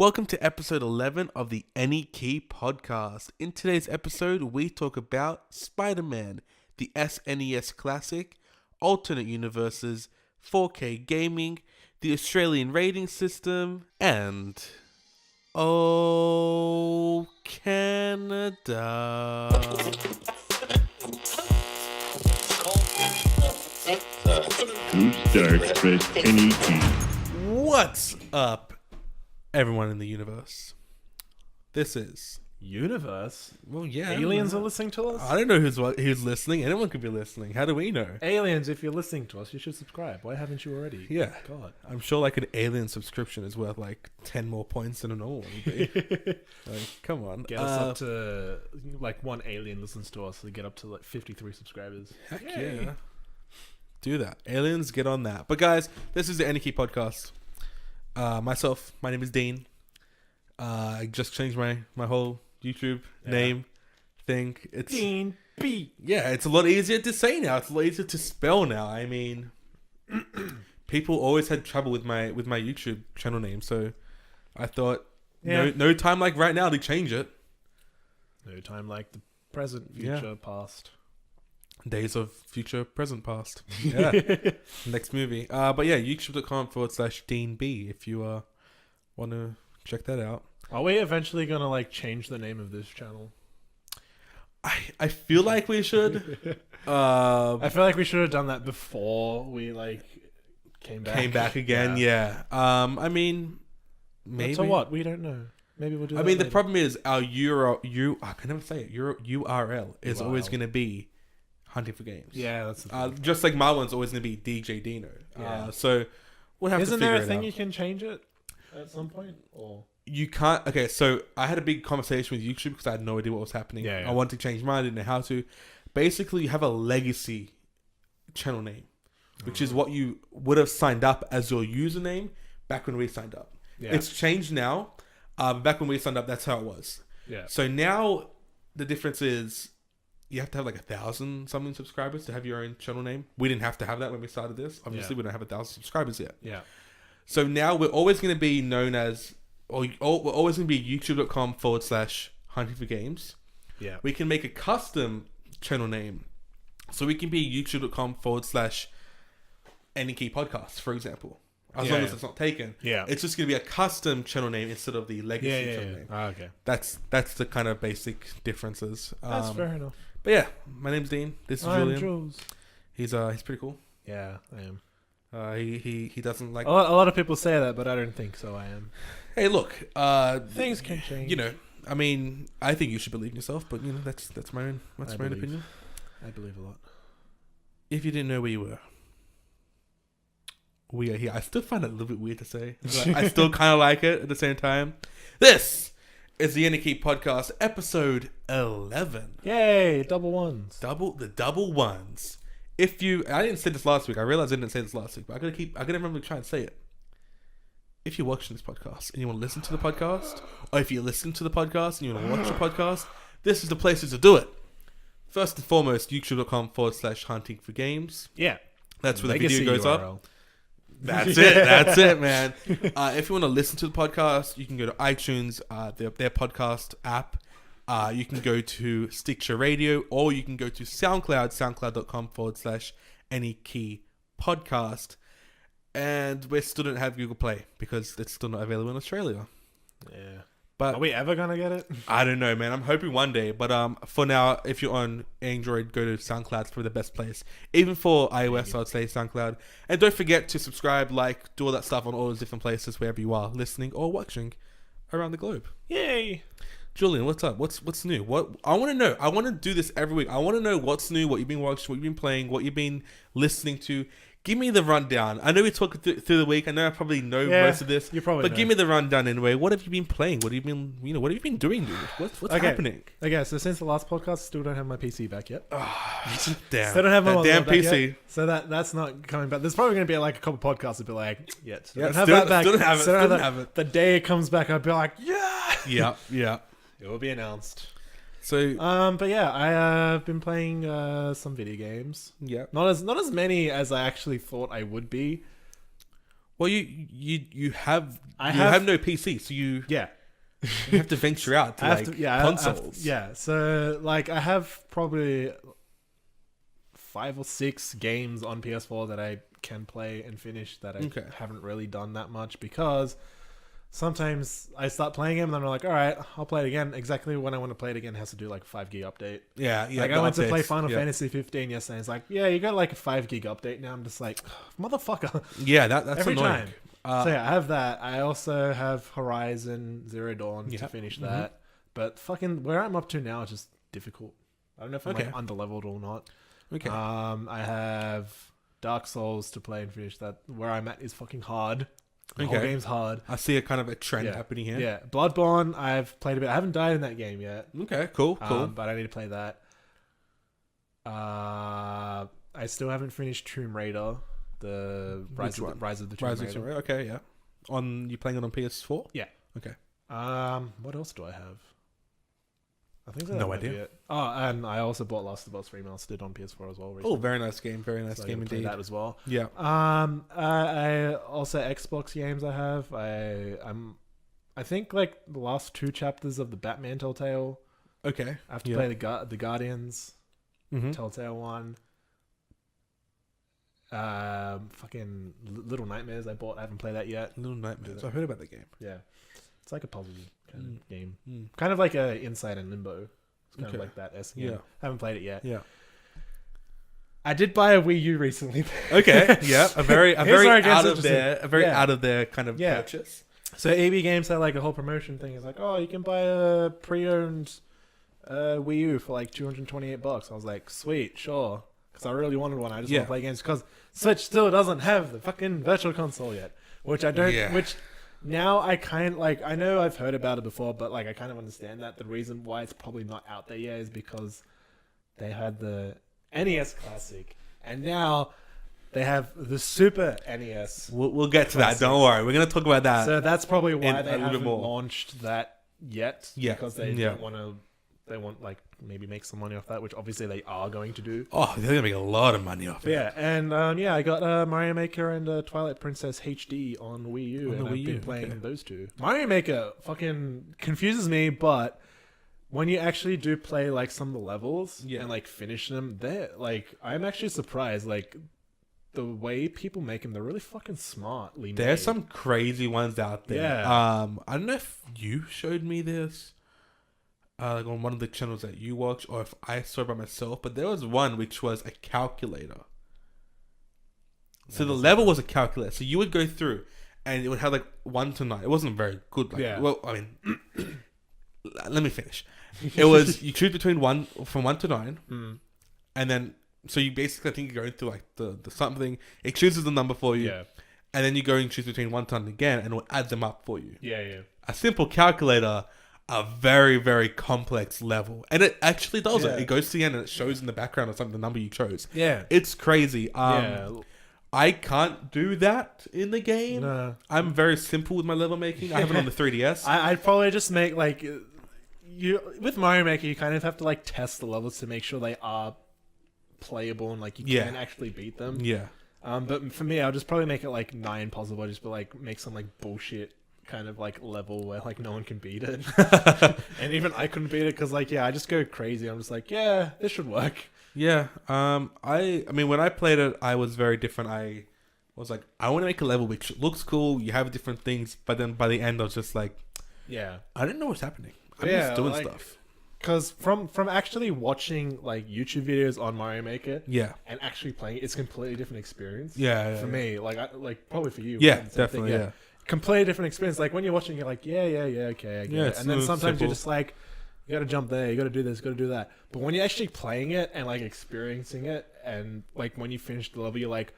Welcome to episode 11 of the AnyKey Podcast. In today's episode, we talk about Spider-Man, the SNES Classic, alternate universes, 4K gaming, the Australian rating system, and Oh Canada. Who starts first? AnyKey. What's up, everyone in the universe? This is... Universe? Well, yeah. Aliens are listening to us? I don't know who's listening. Anyone could be listening. How do we know? Aliens, if you're listening to us, you should subscribe. Why haven't you already? Yeah. God. I'm sure like an alien subscription is worth like 10 more points than a normal one would be. Like, come on. Get us up to, like, one alien listens to us, so get up to, like, 53 subscribers. Heck Yay. yeah. Do that. Aliens, get on that. But guys, this is the AnyKey Podcast. My name is Dean. I just changed my whole YouTube name thing. It's Dean B. Yeah, it's a lot easier to say now. It's a lot easier to spell now. I mean, people always had trouble with my YouTube channel name, so I thought no time like right now to change it. No time like the present, future, past. Days of future, present, past. Yeah. Next movie. But yeah, youtube.com/Dean B if you want to check that out. Are we eventually going to, like, change the name of this channel? I feel like we should. I feel like we should have done that before we, like, came back again. Yeah. I mean, maybe. So what? We don't know. Maybe we'll do that I mean, the later. problem is our I can never say it. URL is always going to be Hunting for Games. Yeah, that's the thing. Just like my one's always going to be DJ Dino. Yeah. So we'll have Isn't to figure there a thing it out. you can change it at some point? Or You can't. Okay, so I had a big conversation with YouTube because I had no idea what was happening. Yeah. I wanted to change mine. I didn't know how to. Basically, you have a legacy channel name, which is what you would have signed up as your username back when we signed up. Yeah. It's changed now. Back when we signed up, that's how it was. Yeah. So now the difference is you have to have like 1,000 something subscribers to have your own channel name. We didn't have to have that when we started this. Obviously, we don't have 1,000 subscribers yet. Yeah. So now we're always going to be known as, we're always going to be youtube.com/Hunting for Games. Yeah. We can make a custom channel name. So we can be youtube.com/AnyKey Podcast, for example. As long as it's not taken. Yeah. It's just going to be a custom channel name instead of the legacy channel name. Ah, okay. That's the kind of basic differences. That's fair enough. But yeah, my name's Dean. This is I'm Julian. Jules. He's pretty cool. Yeah, I am. He doesn't like... A lot of people say that, but I don't think so. I am. Hey, look. Things can change. You know, I mean, I think you should believe in yourself, but you know, that's my own opinion. I believe a lot. If you didn't know where you were, we are here. I still find it a little bit weird to say. Like, I still kind of like it at the same time. This is the AnyKey Podcast, episode 11. Yay! Double ones. The double ones. I didn't say this last week. I realized I didn't say this last week, but I gotta remember to try and say it. If you're watching this podcast and you want to listen to the podcast, or if you listen to the podcast and you want to watch the podcast, this is the places to do it. First and foremost, youtube.com/Hunting for Games. Yeah. That's where the Legacy video goes URL. up. That's it, man. If you want to listen to the podcast, you can go to iTunes, their podcast app. You can go to Stitcher Radio, or you can go to SoundCloud, soundcloud.com/AnyKey Podcast. And we still don't have Google Play because it's still not available in Australia. Yeah. But Are we ever gonna get it? I don't know, man. I'm hoping one day. But for now, if you're on Android, go to SoundCloud. It's probably the best place. Even for iOS, I'd say SoundCloud. And don't forget to subscribe, like, do all that stuff on all those different places wherever you are listening or watching around the globe. Yay! Julian, what's up? What's new? What I want to know. I want to do this every week. I want to know what's new, what you've been watching, what you've been playing, what you've been listening to. Give me the rundown. I know we talked through the week. I know I probably know most of this. You probably but know. give me the rundown anyway. What have you been playing? What have you been doing, dude? What's happening? Okay, so since the last podcast, still don't have my PC back yet. Damn. Still don't have my damn back PC. yet. So that's not coming back. There's probably going to be like a couple podcasts that be like, still don't have still- that back. still don't have it, Still still don't don't have it. The day it comes back, I'll be like, yeah! Yeah. It will be announced. So But yeah, I've been playing some video games. yeah. Not as many as I actually thought I would be. Well, you have no PC, so you have to venture out to consoles. So like I have probably 5 or 6 games on PS4 that I can play and finish that I haven't really done that much, because sometimes I start playing them and then I'm like, all right, I'll play it again. Exactly when I want to play it again, it has to do like a 5 gig update. Yeah. Like I went to play Final Fantasy 15 yesterday. It's like, yeah, you got like a 5 gig update now. I'm just like, motherfucker. Yeah, that's every annoying. time. So yeah, I have that. I also have Horizon Zero Dawn to finish that. But fucking where I'm up to now is just difficult. I don't know if I'm like underleveled or not. Okay. I have Dark Souls to play and finish that. Where I'm at is fucking hard. The whole game's hard. I see a kind of a trend happening here. Yeah. Bloodborne, I've played a bit. I haven't died in that game yet. Okay, cool. But I need to play that. I still haven't finished Tomb Raider. The Rise of the Tomb Raider. Okay, yeah. You playing it on PS4? Yeah. Okay. What else do I have? I think so. No idea. Oh, and I also bought Last of Us Remastered on PS4 as well recently. Oh, very nice game. Very nice game indeed. That as well. Yeah. I also Xbox games I have. I think like the last 2 chapters of the Batman Telltale. Okay. I have to play the Guardians Telltale one. Fucking Little Nightmares I bought. I haven't played that yet. Little Nightmares. I heard about the game. Yeah. It's like a puzzle kind of game. Kind of like a Inside and Limbo. It's kind of like that. I haven't played it yet. Yeah. I did buy a Wii U recently. Okay. Yeah. A very out of their kind of purchase. So EB Games had like a whole promotion thing. It's like, oh, you can buy a pre-owned Wii U for like $228. I was like, sweet, sure. Because I really wanted one. I just want to play games. Because Switch still doesn't have the fucking Virtual Console yet. Which I don't... Yeah. Which now I kind of... Like, I know I've heard about it before, but like I kind of understand that. The reason why it's probably not out there yet is because they had the NES Classic. And now they have the Super NES. We'll get to that. Don't worry. We're going to talk about that. So that's probably why they haven't launched that yet. Yeah. Because they don't want to... They want like maybe make some money off that, which obviously they are going to do. Oh, they're gonna make a lot of money off it. Yeah, and I got Mario Maker and Twilight Princess HD on Wii U, and I've been playing those 2. Mario Maker fucking confuses me, but when you actually do play like some of the levels and like finish them, they're like I'm actually surprised. Like the way people make them, they're really fucking smartly made. There's some crazy ones out there. Yeah. I don't know if you showed me this. Like on one of the channels that you watch, or if I saw it by myself, but there was one which was a calculator. So the level was a calculator. So you would go through, and it would have like 1 to 9. It wasn't very good. Like, well, I mean, let me finish. It was you choose between 1 to 9, and then so you basically I think you're going through like the something. It chooses the number for you, and then you go and choose between 1 to 9 again, and it will add them up for you. Yeah. A simple calculator. A very, very complex level. And it actually does it. It goes to the end and it shows in the background or something the number you chose. Yeah. It's crazy. I can't do that in the game. No. I'm very simple with my level making. I have it on the 3DS. I'd probably just make like... With Mario Maker, you kind of have to like test the levels to make sure they are playable and like you can actually beat them. Yeah. But for me, I'll just probably make it like 9 possible. Just like make some like bullshit kind of like level where like no one can beat it. And even I couldn't beat it because like I just go crazy. I'm just like this should work. Yeah. I mean when I played it I was very different. I was like I want to make a level which looks cool, you have different things, but then by the end I was just like I didn't know what's happening. I'm just doing stuff. Because from actually watching like YouTube videos on Mario Maker and actually playing it, it's a completely different experience. For me, like probably for you. Yeah, definitely. Completely different experience. Like when you're watching, you're like, okay, I get it. And then sometimes you're just like, you gotta jump there, you gotta do this, you gotta do that. But when you're actually playing it and like experiencing it, and like when you finish the level, you're like,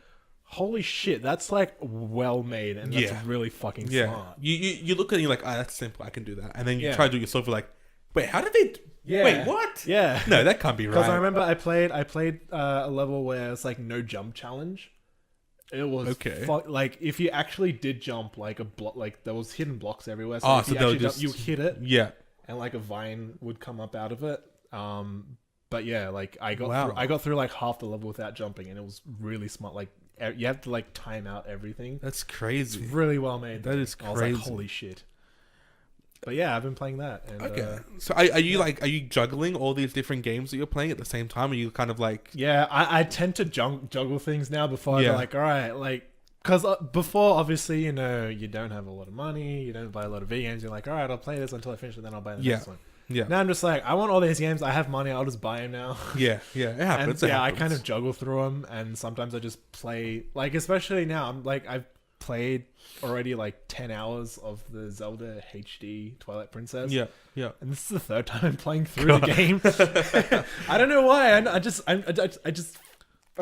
holy shit, that's like well made and that's really fucking smart. You look at it and you're like, that's simple, I can do that. And then you try to do it yourself, you're like, wait, how did they... Wait, what? Yeah. No, that can't be right. Because I remember I played a level where it's like no jump challenge. It was like if you actually did jump like a block, like there was hidden blocks everywhere. So if you actually jump, you hit it, and like a vine would come up out of it. But like I got through like half the level without jumping, and it was really smart. Like you have to like time out everything. That's crazy. It's really well made. That is I was crazy. like, holy shit. But yeah, I've been playing that. And, Okay. So are you juggling all these different games that you're playing at the same time? Or are you kind of like... Yeah, I tend to juggle things now before Yeah. I'm like, all right, like, because before, obviously, you know, you don't have a lot of money, you don't buy a lot of video games. You're like, all right, I'll play this until I finish it, then I'll buy the next one. Yeah. Now I'm just like, I want all these games. I have money. I'll just buy them now. Yeah. It happens. And, it I happens. kind of juggle through them, and sometimes I just play. Like, especially now, I'm like, I've played already like 10 hours of the Zelda HD Twilight Princess. Yeah. And this is the third time I'm playing through the game. I don't know why. I'm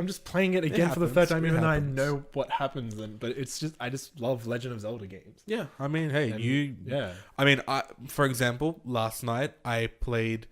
just playing it again for the third time, even though I know what happens. But it's just, I just love Legend of Zelda games. Yeah. I mean, hey, Yeah. I mean, for example, last night I played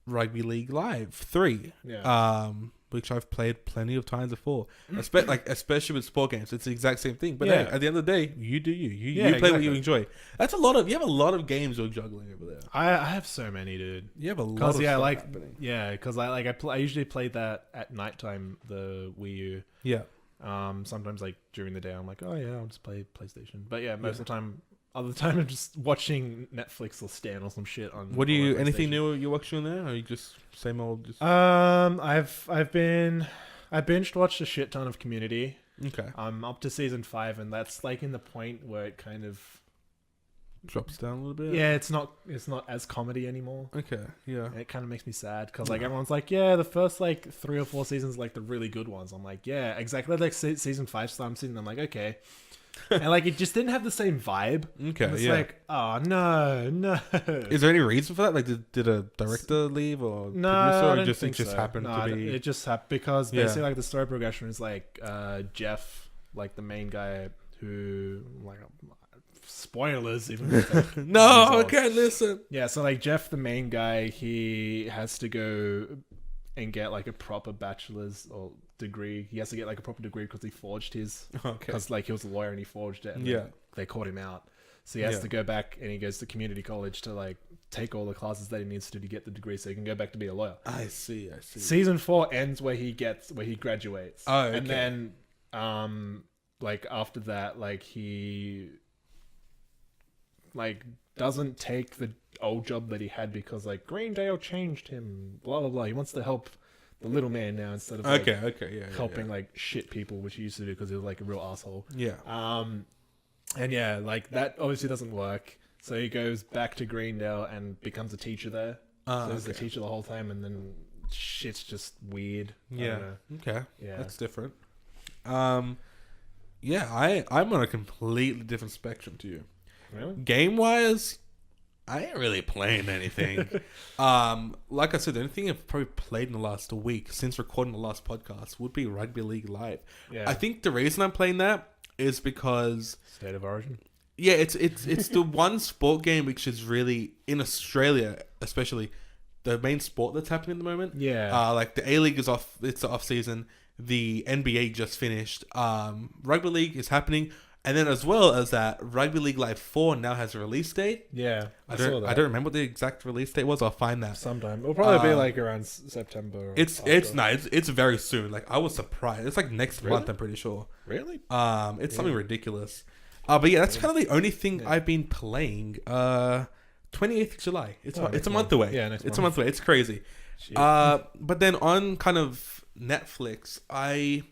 Rugby League Live 3. Yeah. Which I've played plenty of times before. Especially with sport games. It's the exact same thing. But hey, at the end of the day, you do you. You play what you enjoy. That's you have a lot of games you're juggling over there. I have so many, dude. You have a lot of stuff happening. Yeah, because I usually play that at nighttime, the Wii U. Yeah. Sometimes like during the day, I'm like, oh yeah, I'll just play PlayStation. But yeah, most of the time, other time I'm just watching Netflix or Stan or some shit on. What do you? Anything new you're watching there? Or are you just same old? Just... I binged watched a shit ton of Community. Okay. I'm up to season 5, and that's like in the point where it kind of drops down a little bit. Yeah, it's not as comedy anymore. Okay. Yeah. And it kind of makes me sad because like everyone's like, yeah, the first like 3 or 4 seasons like the really good ones. I'm like, yeah, exactly. Like season 5 starts, and I'm like, okay. And like it just didn't have the same vibe. Okay, it's like, oh no. Is there any reason for that? Like, did a director leave or no? producer, I or don't just think it just so. happened to be? It just happened because basically like the story progression is like Jeff, like the main guy who like spoilers even. No, okay, listen. Yeah, so like Jeff, the main guy, he has to go and get like a proper bachelor's or degree. He has to get like a proper degree because he forged his. Okay. Because like he was a lawyer and he forged it. And they caught him out. So he has to go back, and he goes to community college to like take all the classes that he needs to get the degree, so he can go back to be a lawyer. I see. Season 4 ends where he graduates. Oh, okay. And then like after that, like he like doesn't take the old job that he had because like Greendale changed him, blah blah blah. He wants to help the little man now instead of helping like shit people, which he used to do because he was like a real asshole. And yeah, like that obviously doesn't work, so he goes back to Greendale and becomes a teacher there. So he's the teacher the whole time, and then shit's just weird. Okay. That's different. I'm on a completely different spectrum to you. Really? Game wise, I ain't really playing anything. Like I said, the only thing I've probably played in the last week since recording the last podcast would be Rugby League Live. I think the reason I'm playing that is because State of Origin. Yeah, it's the one sport game which is really in Australia, especially the main sport that's happening at the moment. Yeah. Like the A-League is off; it's the off season. The NBA just finished. Rugby League is happening. And then as well as that, Rugby League Live 4 now has a release date. Yeah, I don't remember what the exact release date was. I'll find that. Sometime. It'll probably be like around September. It's very soon. Like I was surprised. It's like next month, I'm pretty sure. Really? It's something ridiculous. But yeah, that's kind of the only thing I've been playing. 28th of July. It's a month away. Yeah, next month. It's a month away. It's crazy. But then on kind of Netflix, I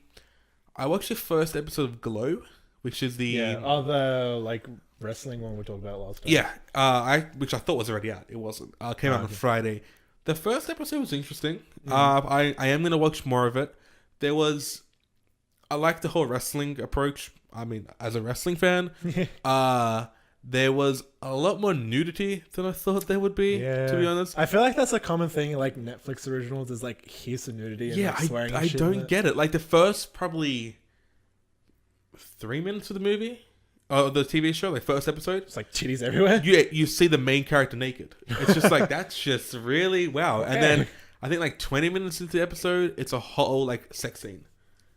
watched the first episode of Glow, which is the the like wrestling one we talked about last time. which I thought was already out. It wasn't. Came out on Friday. The first episode was interesting. I am gonna watch more of it. I like the whole wrestling approach. I mean, as a wrestling fan, there was a lot more nudity than I thought there would be. Yeah. To be honest, I feel like that's a common thing in like Netflix originals. Is like here's some nudity. And like swearing I don't get it. Like the first probably 3 minutes of the movie, the TV show, like first episode, it's like titties everywhere. You see the main character naked. It's just like that's just really wow. Okay. And then I think like 20 minutes into the episode, it's a whole like sex scene.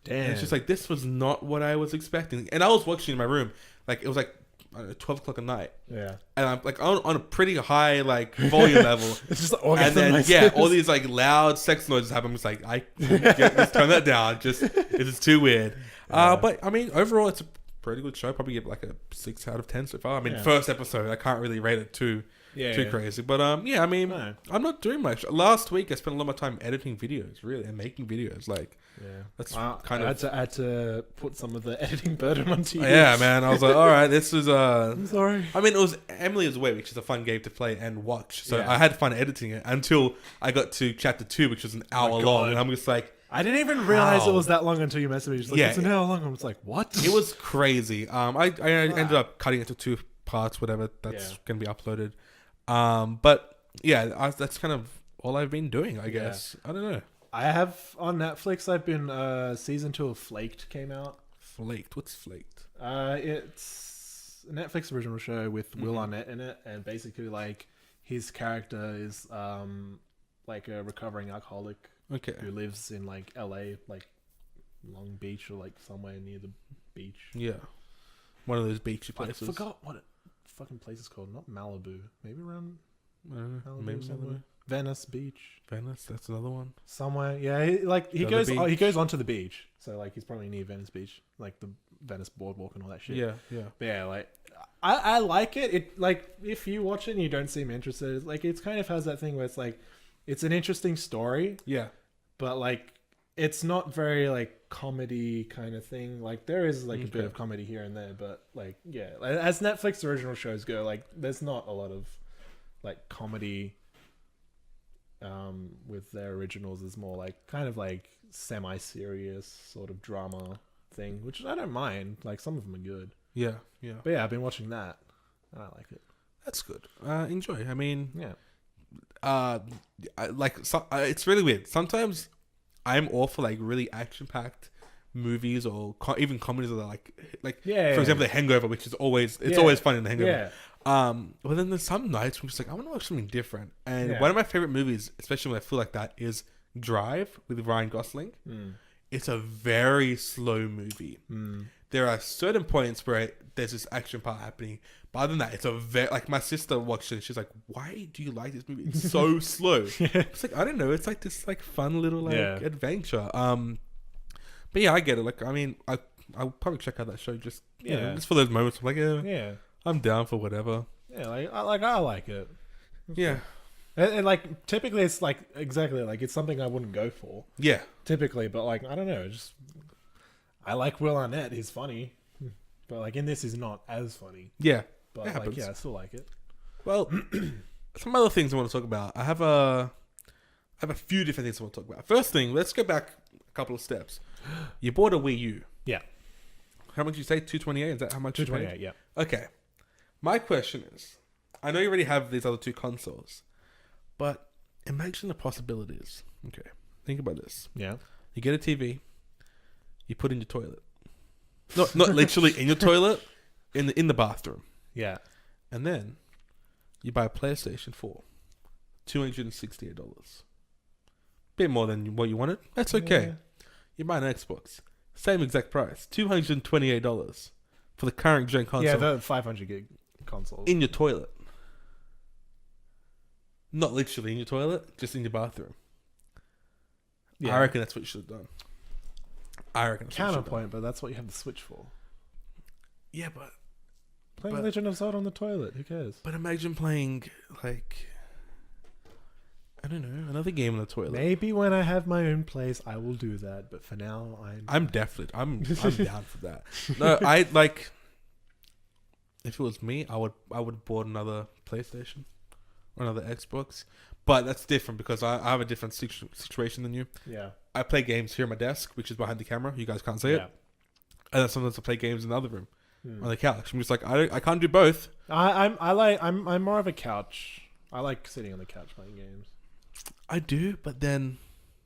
Damn. And it's just like this was not what I was expecting. And I was watching in my room, like it was like 12 o'clock at night. Yeah. And I'm like on a pretty high like volume level. It's just and then all these like loud sex noises happen. I'm just like just turn that down. Just it's too weird. But I mean, overall, it's a pretty good show. Probably give like a 6 out of 10 so far. I mean, first episode, I can't really rate it too crazy. But I mean, I'm not doing much. Last week, I spent a lot of my time editing videos, really, and making videos. Like, that's kind of. I had to put some of the editing burden onto you. Yeah, man. I was like, all right, this is. I'm sorry. I mean, it was Emily's Way, which is a fun game to play and watch. So I had fun editing it until I got to chapter 2, which was an hour long, and I'm just like. I didn't even realize it was that long until you messaged me. Just like, it's an hour long. I was like, what? It was crazy. I ended up cutting it to 2 parts, whatever. That's going to be uploaded. But yeah, that's kind of all I've been doing, I guess. I don't know. I have on Netflix. I've been season 2 of Flaked came out. Flaked? What's Flaked? It's a Netflix original show with Will Arnett in it, and basically like his character is like a recovering alcoholic. Okay. Who lives in like LA, like Long Beach or like somewhere near the beach. Yeah. One of those beachy places. I forgot what fucking place is called. Not Malibu. Maybe around Malibu maybe somewhere. Venice Beach. Venice, that's another one. Somewhere. Yeah, he goes onto the beach. So like he's probably near Venice Beach, like the Venice boardwalk and all that shit. Yeah, yeah. But yeah, like I like it. It like if you watch it and you don't seem interested, it's like it's kind of has that thing where it's like it's an interesting story. Yeah. But like it's not very like comedy kind of thing. Like there is like a bit of comedy here and there, but like yeah, as Netflix original shows go, like there's not a lot of like comedy with their originals. Is more like kind of like semi-serious sort of drama thing, which I don't mind. Like some of them are good. Yeah, yeah. But yeah, I've been watching that and I like it. That's good. Enjoy. I mean, yeah. It's really weird. Sometimes I'm all for like really action-packed movies or even comedies that are like for example, The Hangover, which is always always fun in The Hangover. But then there's some nights where I'm just like I want to watch something different. And one of my favorite movies, especially when I feel like that, is Drive with Ryan Gosling. It's a very slow movie. There are certain points where there's this action part happening. But other than that, it's a very... Like, my sister watched it and she's like, why do you like this movie? It's so slow. It's like, I don't know. It's like this like fun little like adventure. But yeah, I get it. Like, I mean, I'll probably check out that show just, you know, just for those moments. I'm like, I'm down for whatever. Yeah, I like it. Yeah. And like, typically it's like, exactly, like, it's something I wouldn't go for. Yeah. Typically, but like, I don't know, just... I like Will Arnett. He's funny. But like, in this, he's not as funny. Yeah. But like, yeah, I still like it. Well, some other things I want to talk about. I have a few different things I want to talk about. First thing, let's go back a couple of steps. You bought a Wii U. Yeah. How much did you say? $228? Is that how much? $228, yeah. Okay. My question is, I know you already have these other 2 consoles, but imagine the possibilities. Okay. Think about this. Yeah. You get a TV. You put in your toilet. Not literally in your toilet, in the bathroom. Yeah. And then you buy a PlayStation 4. $268. Bit more than what you wanted. That's okay. Yeah. You buy an Xbox. Same exact price. $228 for the current gen console. Yeah, the 500 gig console. In your toilet. Not literally in your toilet, just in your bathroom. Yeah. I reckon that's what you should have done. I reckon. Counterpoint, but that's what you have the Switch for. Yeah, but playing Legend of Zelda on the toilet. Who cares? But imagine playing like I don't know, another game on the toilet. Maybe when I have my own place, I will do that. But for now, I'm definitely I'm down for that. No, I like. If it was me, I would have bought another PlayStation or another Xbox. But that's different because I have a different situation than you. Yeah. I play games here at my desk, which is behind the camera. You guys can't see it. And then sometimes I play games in the other room on the couch. I'm just like, I can't do both. I'm more of a couch. I like sitting on the couch playing games. I do, but then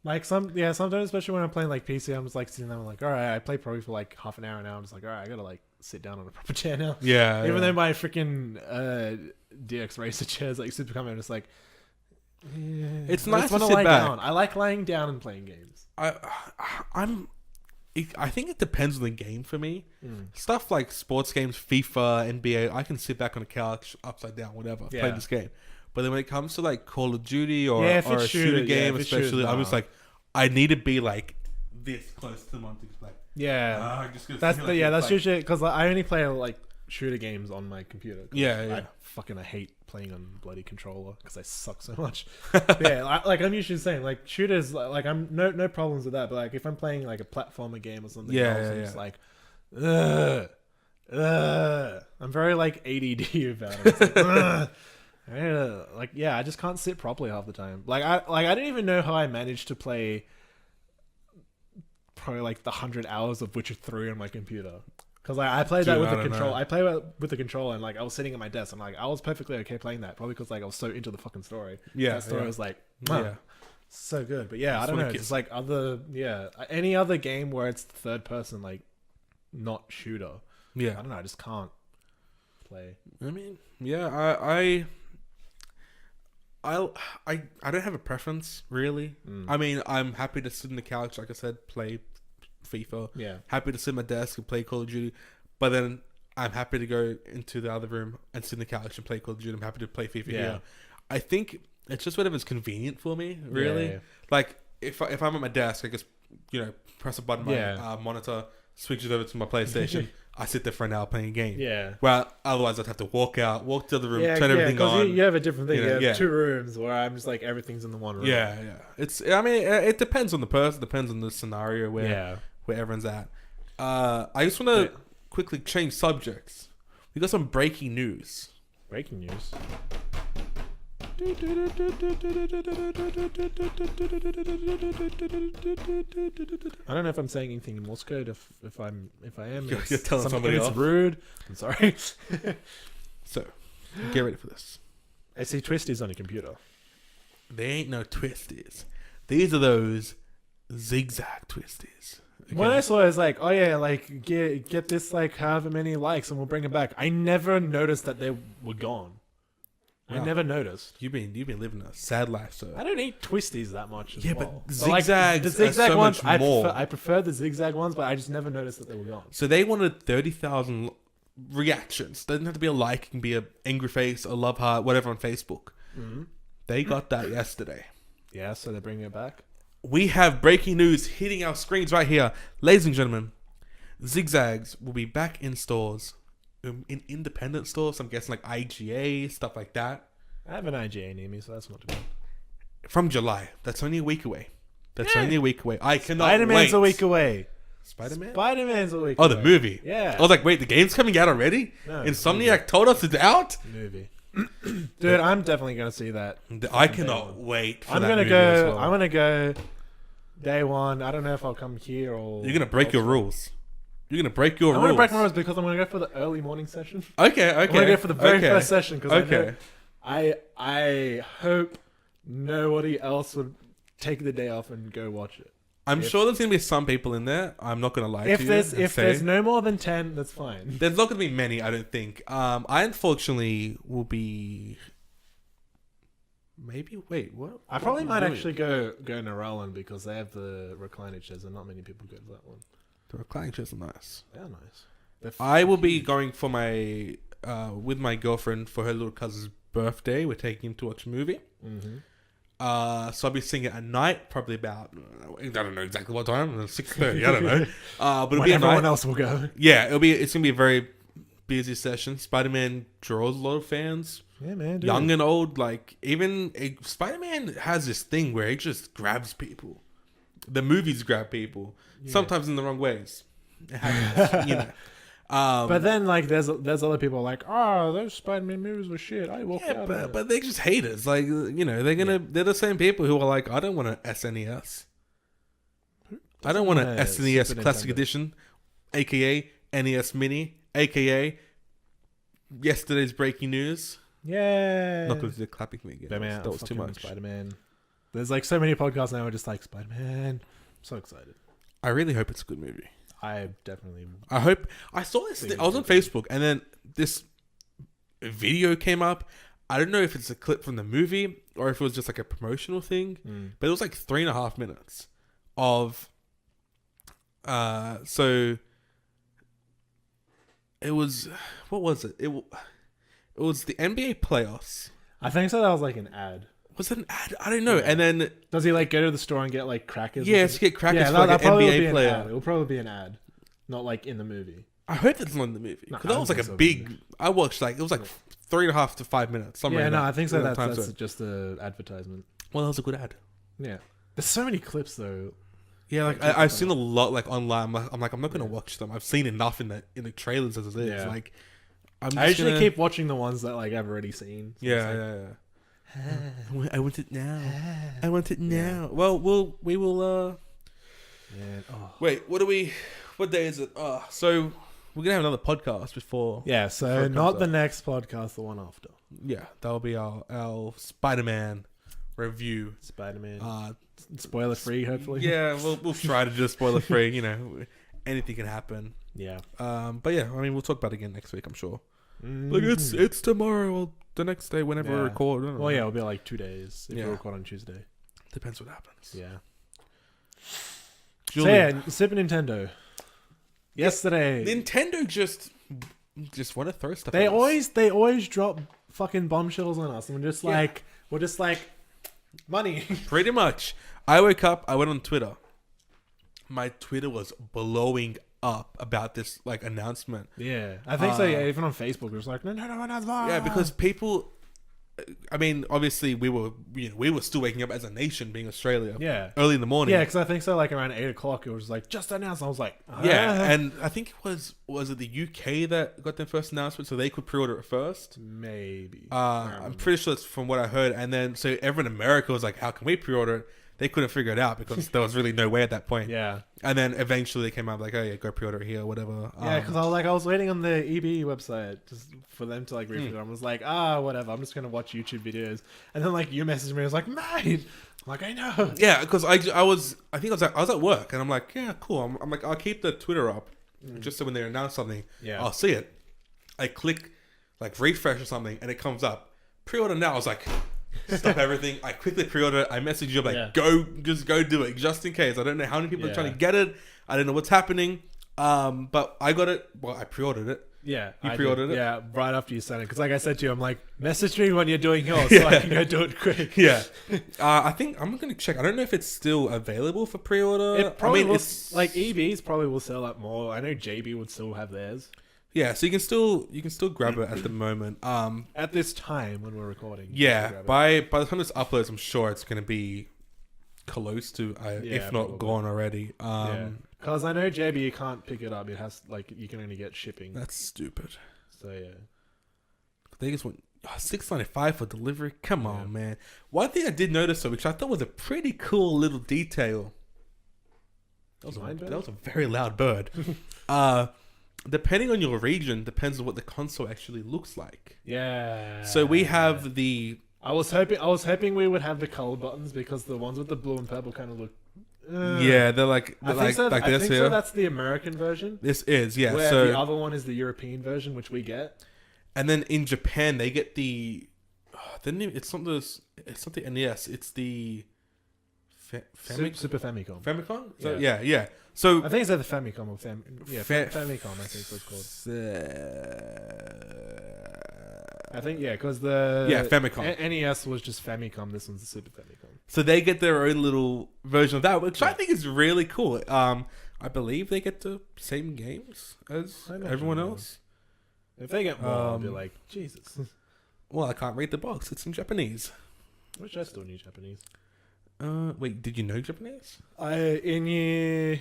like sometimes, especially when I'm playing like PC, I'm just like sitting there. I'm like, all right, I play probably for like half an hour now. I'm just like, all right, I gotta like sit down on a proper chair now. Yeah. Even though my freaking DX Racer chair is like super comfy, I'm just like. Yeah. It's nice to sit lie back. Down. I like lying down and playing games. I think it depends on the game for me. Stuff like sports games, FIFA, NBA, I can sit back on the couch, upside down, whatever, play this game. But then when it comes to like Call of Duty or a shooter game, especially, I'm just like, I need to be like this close to the monitor. Like, Yeah, just gonna that's feel the, like yeah, it's that's like- usually because I only play like shooter games on my computer. Yeah. I hate playing on bloody controller because I suck so much. Yeah, like I'm usually saying, like shooters, like I'm no problems with that. But like if I'm playing like a platformer game or something else, I'm just like, I'm very like ADD about it. It's like, I just can't sit properly half the time. I don't even know how I managed to play probably like the 100 hours of Witcher 3 on my computer. Because I played that with the control. I played with the controller, and like I was sitting at my desk, and like I was perfectly okay playing that. Probably because like I was so into the fucking story. Yeah, that story was like, so good. But yeah, I don't know. It's like any other game where it's third person, like not shooter. Yeah, I don't know. I just can't play. I mean, yeah, I don't have a preference really. I mean, I'm happy to sit on the couch, like I said, play FIFA. Yeah. Happy to sit at my desk and play Call of Duty, but then I'm happy to go into the other room and sit on the couch and play Call of Duty. I'm happy to play FIFA here. I think it's just whatever's convenient for me, really. Yeah. Like if I'm at my desk, I just press a button on my monitor, switches over to my PlayStation. I sit there for an hour playing a game. Yeah. Well, otherwise I'd have to walk to the other room, turn everything on. You have a different thing. You have 2 rooms where I'm just like everything's in the one room. Yeah. It depends on the person, depends on the scenario where everyone's at. I just want to quickly change subjects. We got some breaking news. Breaking news. I don't know if I'm saying anything in Morse code. If I am, you're telling somebody it's off. rude. I'm sorry. So, get ready for this. I see twisties on a computer. They ain't no twisties. These are those zigzag twisties. Okay. When I saw it, I was like, oh yeah, like get this like however many likes and we'll bring it back. I never noticed that they were gone. I never noticed. You've been living a sad life, sir. I don't eat twisties that much. As well. But zigzags, the zigzag so ones, much more. I prefer the zigzag ones, but I just never noticed that they were gone. So they wanted 30,000 reactions. Doesn't have to be a like. It can be a angry face, a love heart, whatever on Facebook. Mm-hmm. They got that yesterday. Yeah, so they're bringing it back. We have breaking news hitting our screens right here, ladies and gentlemen. Zigzags will be back in stores. In independent stores, I'm guessing like IGA, stuff like that. I have an IGA near me, so that's not too bad. From July. That's only a week away. Only a week away. I cannot Spider-Man's wait. a week away. Spider-Man? Spider-Man's a week Oh, away. the movie. Yeah. I was like, wait, the game's coming out already? No, Insomniac told us it's out? Movie. Dude, I'm definitely going to see that. I cannot wait for I'm that gonna movie go. as well. I'm going to go day one. I don't know if I'll come here or... You're going to break your rules. You're going to break your rules. I'm going to break my rules because I'm going to go for the early morning session. Okay. I'm going to go for the very first session because Okay. I hope nobody else would take the day off and go watch it. I'm sure there's going to be some people in there. I'm not going to lie to you. If there's no more than 10, that's fine. There's not going to be many, I don't think. I unfortunately will be... Maybe... Wait, what? I probably might actually go Narellan because they have the recliner chairs and not many people go to that one. The reclining chairs are nice. They're nice. I will be going for my... with my girlfriend for her little cousin's birthday. We're taking him to watch a movie. Mm-hmm. So I'll be seeing it at night, probably about... I don't know exactly what time. 6:30, I don't know. But it'll be at everyone night. else will go. Yeah, it's going to be a very busy session. Spider-Man draws a lot of fans. Yeah, man. Dude. Young and old, like even Spider-Man has this thing where he just grabs people. The movies grab people, sometimes in the wrong ways. It happens, you know. But then, like, there's other people like, oh, those Spider-Man movies were shit. I walked out. But they're just haters. Like, you know, they're the same people who are like, I don't want an SNES. I don't want an SNES Super Classic Nintendo. Edition, aka NES Mini, aka yesterday's breaking news. Yeah. Not because they're clapping me again. Spider-Man, That was too much. Spider-Man. There's like so many podcasts now. We're just like Spider-Man. I'm so excited. I really hope it's a good movie. I definitely. I hope. I saw this. I was on Facebook, and then this video came up. I don't know if it's a clip from the movie or if it was just like a promotional thing, but it was like 3.5 minutes of. So it was. What was it? It was the NBA playoffs. I think so. That was like an ad. Was it an ad? I don't know. Yeah. And then Does he like go to the store and get like crackers? to get crackers for that like an probably will be NBA an player. ad. It'll probably be an ad, not like in the movie. I hope that's not in the movie No, because I that was don't like a think so, big. I watched like it was like 3.5 to 5 minutes. Somewhere Yeah, in no, that- I think so. in that That's time zone. just the advertisement. Well, that was a good ad. Yeah, there's so many clips though. Yeah, like I've seen a lot like online. I'm not gonna watch them. I've seen enough in the trailers as it is. Yeah. Like I'm. I Just usually gonna, keep watching the ones that like I've already seen. So it's like, I want it now. I want it now. Well, we will. yeah. Oh. Wait, what day is it? So we're gonna have another podcast before. Yeah, before so it comes not the out. next podcast, the one after. Yeah, that'll be our Spider-Man review. Spider-Man. Spoiler free, hopefully. Yeah, we'll try to do spoiler free. You know, anything can happen. Yeah. But yeah, I mean, we'll talk about it again next week, I'm sure. Mm. Like it's tomorrow or the next day, whenever we Yeah. record. I don't know. Well, yeah, it'll be like 2 days if Yeah. we record on Tuesday. Depends what happens. Yeah. Julie, So yeah, Super Nintendo. Yesterday, Nintendo just want to throw stuff. they at us. always drop fucking bombshells on us, and we're just like money. Pretty much. I woke up. I went on Twitter. My Twitter was blowing up about this like announcement. Yeah, I think so. Yeah, even on Facebook, it was like no, Yeah, because people. I mean, obviously, we were still waking up as a nation, being Australia. Yeah. Early in the morning. Yeah, because I think so. Like around 8 o'clock, it was like just announced. I was like, Yeah, and I think it was it the UK that got their first announcement, so they could pre-order it first. maybe. I'm pretty sure it's from what I heard, and then so everyone in America was like, "How can we pre-order it?" They couldn't figure it out because there was really no way at that point. Yeah. And then eventually they came out like, "Oh yeah, go pre-order it here, whatever." Yeah, because I was waiting on the EB website just for them to like read it. I was like, whatever. I'm just gonna watch YouTube videos. And then like you messaged me, I was like, mate. I'm like, I know. Yeah, because I was at work, and I'm like, yeah, cool. I'm like, I'll keep the Twitter up just so when they announce something, Yeah. I'll see it. I click like refresh or something, and it comes up pre-order now. I was like, stop everything. I quickly pre-order it. I message you. I'm like, just go do it, just in case. I don't know how many people are trying to get it. I don't know what's happening. But I got it. Well, I pre-ordered it. Yeah, You pre-ordered it? Yeah, right after you sent it. Because like I said to you, I'm like, message me when you're doing yours so I can go do it quick. Yeah. I think I'm going to check. I don't know if it's still available for pre-order. It probably will, it's like EBs probably will sell out more. I know JB would still have theirs yeah. So you can still grab it at the moment. at this time when we're recording. Yeah. By the time this uploads, I'm sure it's going to be close to, if not probably. gone already. Because I know JB you can't pick it up. It has like you can only get shipping. That's stupid. So yeah. They just want $6.95 for delivery. Come on, man. One thing I did notice though, which I thought was a pretty cool little detail. That was a very loud bird. Depending on your region, depends on what the console actually looks like. Yeah. So we have the. I was hoping we would have the color buttons because the ones with the blue and purple kind of look. Yeah, they're like I think so. like I this think here. so. That's the American version. This is Where so the other one is the European version, which we get. and then in Japan they get the. It's not the NES. It's the. Super Famicom. Famicom? So, Yeah. yeah. So I think it's the Famicom or Famicom. I think it's called. I think because the Famicom. NES was just Famicom. This one's the Super Famicom. So they get their own little version of that, which I think is really cool. I believe they get the same games as everyone else. If they get more, I'll be like, Jesus. Well, I can't read the box. It's in Japanese. Which I still knew Japanese. Wait, did you know Japanese? In year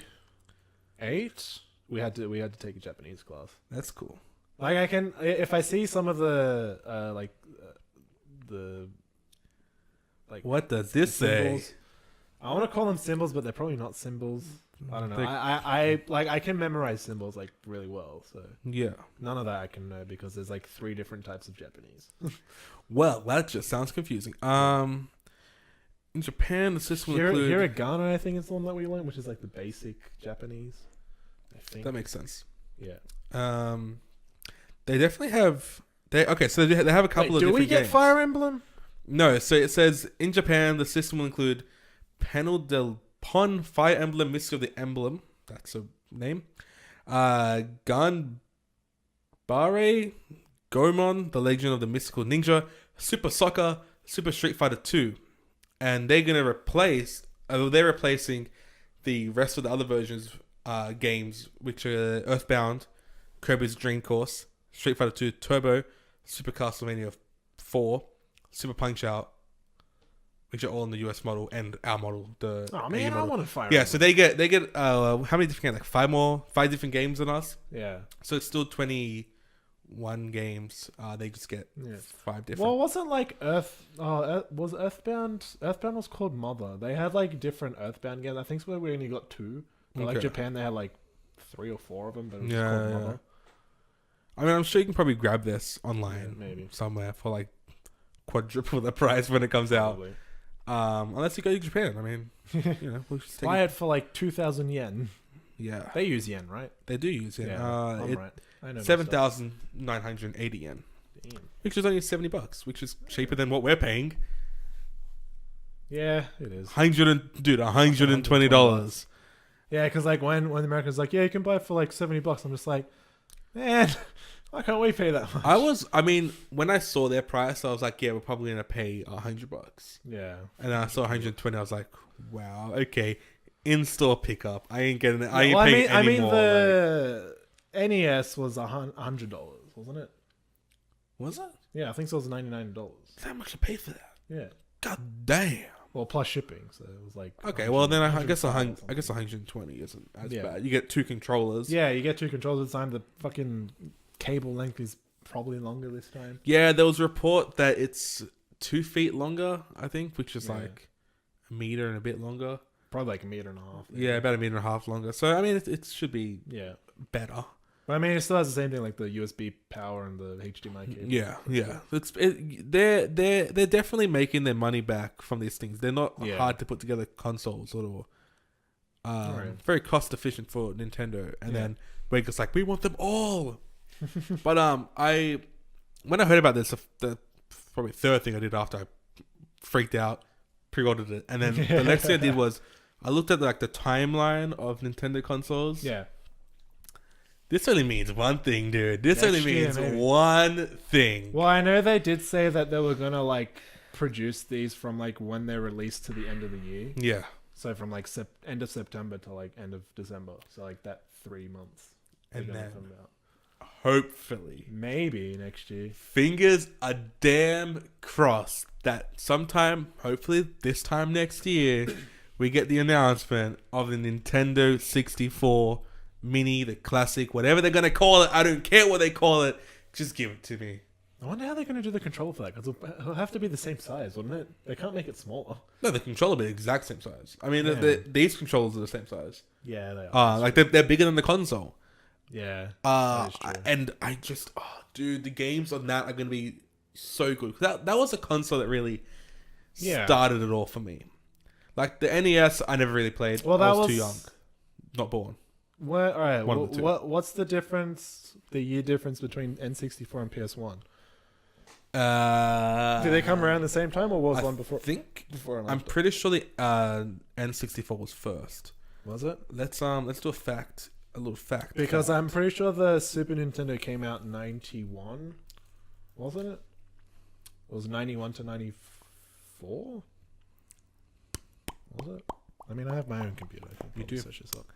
8, we had to take a Japanese class. That's cool. Like I can, if I see some of the What does this say? I want to call them symbols, but they're probably not symbols. I don't know. I can memorize symbols like really well. So Yeah. none of that I can know because there's like 3 different types of Japanese. Well, that just sounds confusing. In Japan, the system will include... Hiragana, I think is the one that we learned, which is like the basic Japanese. I think That makes sense. Yeah. They definitely have... So they have a couple of different games. Do we get Fire Emblem? No, so it says, in Japan, the system will include Panel del Pon, Fire Emblem, Mystery of the Emblem. That's a name. Ganbare, Gomon, The Legend of the Mystical Ninja, Super Soccer, Super Street Fighter 2, and they're gonna replace. They're replacing the rest of the other versions games, which are Earthbound, Kirby's Dream Course, Street Fighter 2 Turbo, Super Castlevania 4, Super Punch Out, which are all in the US model and our model. The I want to fire. Yeah, so they get how many different games? Like 5 different games than us. Yeah. So it's still 21 games. They just get 5 different. Well, wasn't like was Earthbound? Earthbound was called Mother. They had like different Earthbound games. I think we only got 2. But like Japan, they had like 3 or 4 of them. But it was called Mother. I mean, I'm sure you can probably grab this online, maybe somewhere for like quadruple the price when it comes Probably. out. Unless you go to Japan, I mean, we'll just buy it for like 2,000 yen. Yeah, they use yen, right? They do use yen. I'm right. I know 7,980 yen, which is only $70, which is cheaper than what we're paying. Yeah, it is. $120. Yeah, because like when the Americans like, yeah, you can buy it for like $70, I'm just like, man, why can't we pay that much? I mean, when I saw their price, I was like, yeah, we're probably gonna pay $100. Yeah. And then I saw 120. I was like, wow, okay, in-store pickup. I ain't getting it. I mean, the NES was $100, wasn't it? Was it? Yeah, I think so. It was $99. How much to pay for that? Yeah. God damn. Well, plus shipping, so it was like. Okay, well then I guess 120 isn't as bad. You get 2 controllers. Yeah, you get 2 controllers this time. The fucking cable length is probably longer this time. Yeah, there was a report that it's 2 feet longer, I think, which is like a meter and a bit longer. Probably like a meter and a half. Yeah, about a meter and a half longer. So I mean, it should be better. But I mean, it still has the same thing, like the USB power and the HDMI cable. Yeah. They're definitely making their money back from these things. They're not hard to put together consoles or very cost efficient for Nintendo. And then we're just like, we want them all. But when I heard about this, the probably third thing I did after I freaked out, pre-ordered it, and then the next thing I did was I looked at like the timeline of Nintendo consoles. Yeah. This only means one thing, dude. This only means one thing. Well, I know they did say that they were gonna like produce these from like when they're released to the end of the year. Yeah. So from like end of September to like end of December. So like that 3 months. And then hopefully, maybe next year. Fingers are damn crossed that sometime, hopefully this time next year, we get the announcement of the Nintendo 64 Mini, the Classic, whatever they're gonna call it. I don't care what they call it. Just give it to me. I wonder how they're gonna do the controller for that, because it'll have to be the same size, wouldn't it? They can't make it smaller. No, the controller will be the exact same size. I mean, these controllers are the same size. Yeah, they are. Like they're bigger than the console. Yeah. And I just, dude, the games on that are gonna be so good. That was a console that really started it all for me. Like the NES, I never really played. Well, I was too young, not born. All right. What's the difference? The year difference between N64 and PS1? Did they come around the same time, or was one before? I'm pretty sure the N64 was first. Was it? Let's do a little fact. Because I'm pretty sure the Super Nintendo came out in 91, wasn't it? It was 91 to 94. Was it? I mean, I have my own computer. You do search this up.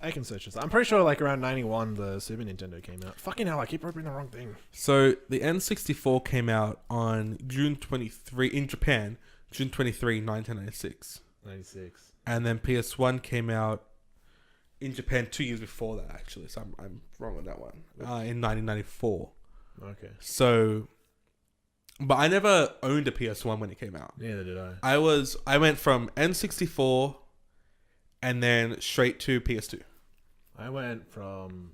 I can search this. I'm pretty sure like around 91 the Super Nintendo came out. Fucking hell, I keep opening the wrong thing. So the N64 came out on June 23 in Japan, June 23, 1996. 96. And then PS1 came out in Japan 2 years before that, actually. So I'm wrong on that one. In 1994. Okay. So, but I never owned a PS1 when it came out. Neither did I. I went from N64 and then straight to PS2. I went from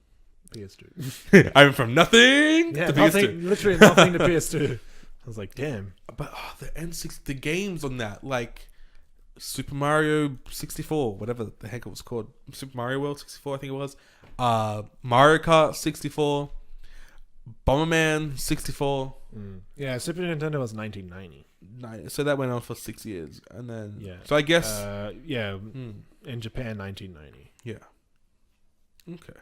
PS2. I went from nothing to PS2. Literally nothing to PS2. I was like, damn. But the N6, the games on that, like Super Mario 64, whatever the heck it was called. Super Mario World 64, I think it was. Mario Kart 64. Bomberman 64. Yeah, Super Nintendo was 1990. So that went on for 6 years. And then... Yeah. So I guess... in Japan, 1990. Yeah. Okay.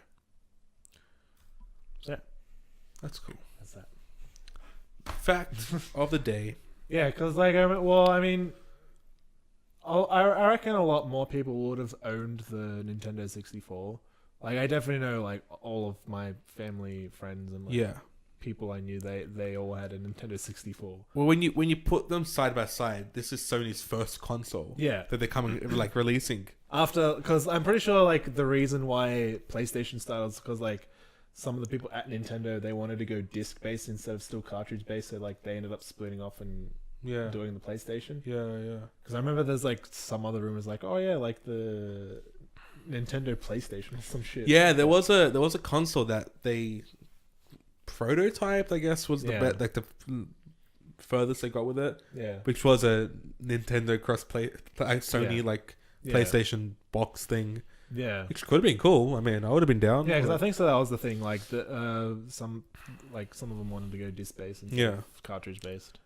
So, that's cool. That's that. fact of the day. Yeah, because I reckon a lot more people would have owned the Nintendo 64. Like, I definitely know, like, all of my family, friends, and people I knew, they all had a Nintendo 64. Well, when you put them side by side, this is Sony's first console. Yeah, that they're coming like releasing after, because I'm pretty sure like the reason why PlayStation started is because like some of the people at Nintendo, they wanted to go disc based instead of still cartridge based, so like they ended up splitting off and doing the PlayStation. Yeah. Because I remember there's like some other rumors like, oh yeah, like the Nintendo PlayStation or some shit. Yeah, there was a console that they prototyped, I guess, was the like the furthest they got with it. Yeah, which was a Nintendo cross-play Sony like PlayStation box thing. Yeah, which could have been cool. I mean, I would have been down. Yeah, because I think so. That was the thing. Like some of them wanted to go disc based instead of cartridge based.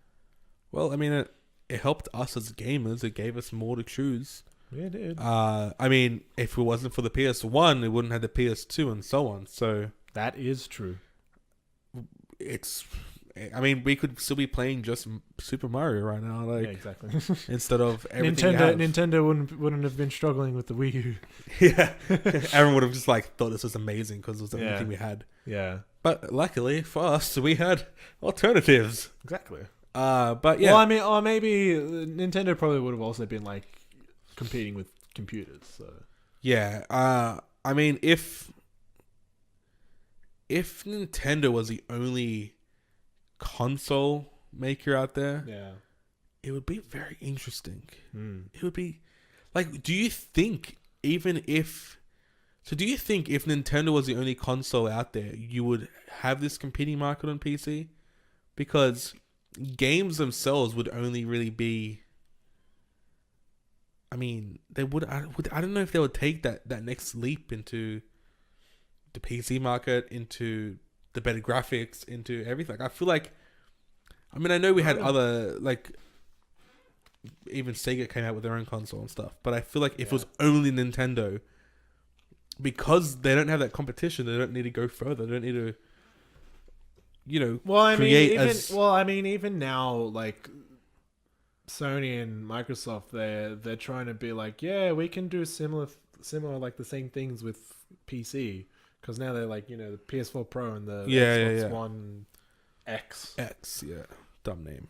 Well, I mean, it helped us as gamers. It gave us more to choose. Yeah, it did. I mean, if it wasn't for the PS1, it wouldn't have the PS2 and so on. So that is true. I mean, we could still be playing just Super Mario right now, like exactly. Instead of everything. Nintendo wouldn't have been struggling with the Wii U. Yeah, everyone would have just like thought this was amazing because it was the only thing we had. Yeah, but luckily for us, we had alternatives. Exactly. But yeah. Well, I mean, or maybe Nintendo probably would have also been like competing with computers. So yeah. I mean, if Nintendo was the only console maker out there, it would be very interesting. It would be like, do you think if Nintendo was the only console out there, you would have this competing market on PC? Because games themselves would only really be, I mean, they would. I don't know if they would take that next leap into the PC market, into the better graphics, into everything. I feel like, I mean, I know we had other, like, even Sega came out with their own console and stuff, but I feel like if it was only Nintendo, because they don't have that competition, they don't need to go further. They don't need to, even now, like Sony and Microsoft, they're trying to be like, yeah, we can do similar like the same things with PC, because now they're like, the PS4 Pro and the Xbox One X, dumb name.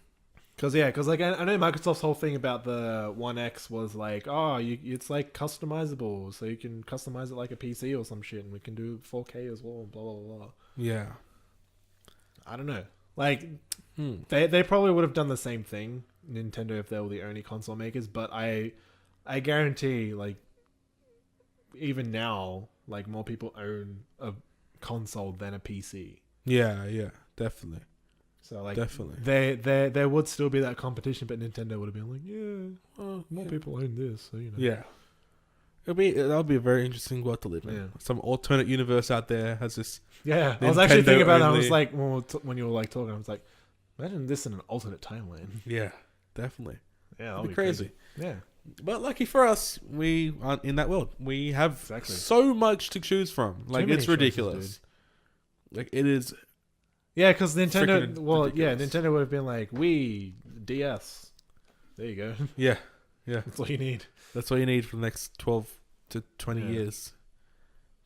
Because like I know Microsoft's whole thing about the One X was like, it's like customizable, so you can customize it like a PC or some shit, and we can do 4K as well, blah blah blah. Yeah, I don't know. Like, they probably would have done the same thing, Nintendo, if they were the only console makers. But I guarantee, like, even now, like, more people own a console than a PC. Yeah, definitely. So like, definitely, there would still be that competition, but Nintendo would have been like, more people own this, so Yeah, that'll be a very interesting world to live in. Yeah. Some alternate universe out there has this. Yeah, Nintendo I was actually thinking about that. I was like, when you were like talking, I was like, imagine this in an alternate timeline. Yeah, definitely. Yeah, that'll be crazy. Yeah. But lucky for us, we aren't in that world. We have so much to choose from. Like, it's ridiculous. Choices, like, it is. Yeah, because Nintendo. Well, ridiculous. Nintendo would have been like, Wii, DS. There you go. Yeah. That's all you need. That's all you need for the next 12 to 20 years.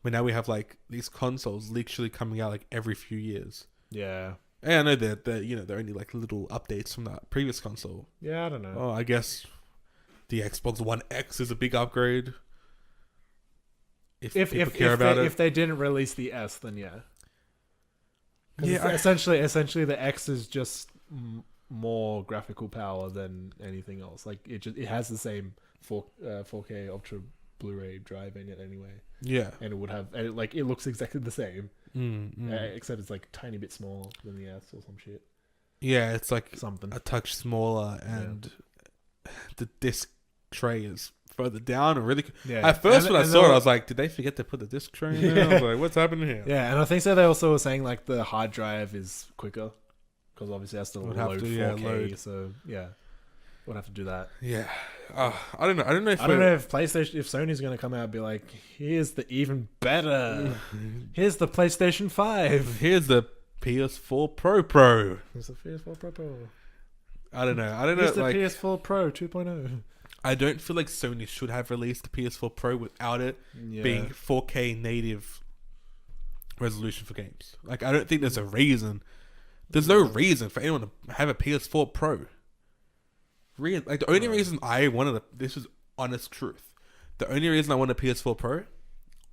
But now we have like these consoles literally coming out like every few years. Yeah. And I know that they're only like little updates from that previous console. Yeah, I don't know. Oh, I guess the Xbox One X is a big upgrade. If people care about it. If they didn't release the S, then yeah. Yeah. Essentially, the X is just more graphical power than anything else. Like, it has the same 4K Ultra Blu-ray drive in it anyway. Yeah, and it would have, and it looks exactly the same, except it's like a tiny bit smaller than the S or some shit. Yeah, it's like something a touch smaller, and the disc tray is further down. Or really, at first when I saw it, I was like, did they forget to put the disc tray in there? I was like, what's happening here? Yeah, and I think so. They also were saying like the hard drive is quicker, because obviously it has to load 4K. So we'll have to do that. Yeah. I don't know. I don't know if PlayStation, if Sony's going to come out and be like, here's the even better. Here's the PlayStation 5. Here's the PS4 Pro. It's the PS4 Pro. I don't know. It's the Like, PS4 Pro 2.0. I don't feel like Sony should have released the PS4 Pro without it being 4K native resolution for games. Like, I don't think there's a reason. There's no reason for anyone to have a PS4 Pro. Like, the only reason I wanted this is honest truth. The only reason I wanted a PS4 Pro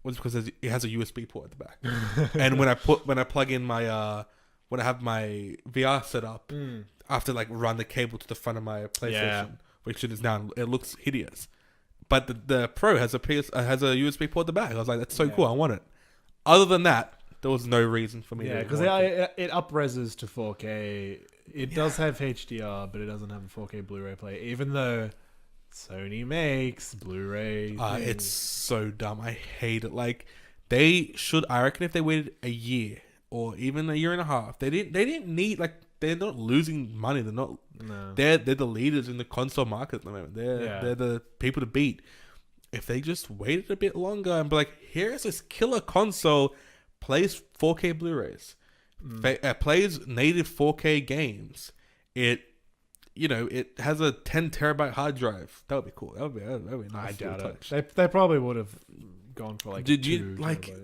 was because it has a USB port at the back. And when I plug in my when I have my VR set up, I have to like run the cable to the front of my PlayStation, which it is now. It looks hideous. But the Pro has a USB port at the back. I was like, that's so cool. I want it. Other than that, there was no reason for me. Yeah, because it up-reses to 4K. It does have HDR, but it doesn't have a 4K Blu-ray player. Even though Sony makes Blu-ray. It's so dumb. I hate it. Like, they should. I reckon if they waited a year or even a year and a half, they didn't need, like, they're not losing money. They're not. No. They're the leaders in the console market at the moment. They're the people to beat. If they just waited a bit longer and be like, here's this killer console, plays 4K Blu-rays, plays native 4K games. It has a 10 terabyte hard drive. That would be cool. That would be nice. I doubt it. They probably would have gone for like. Did you like?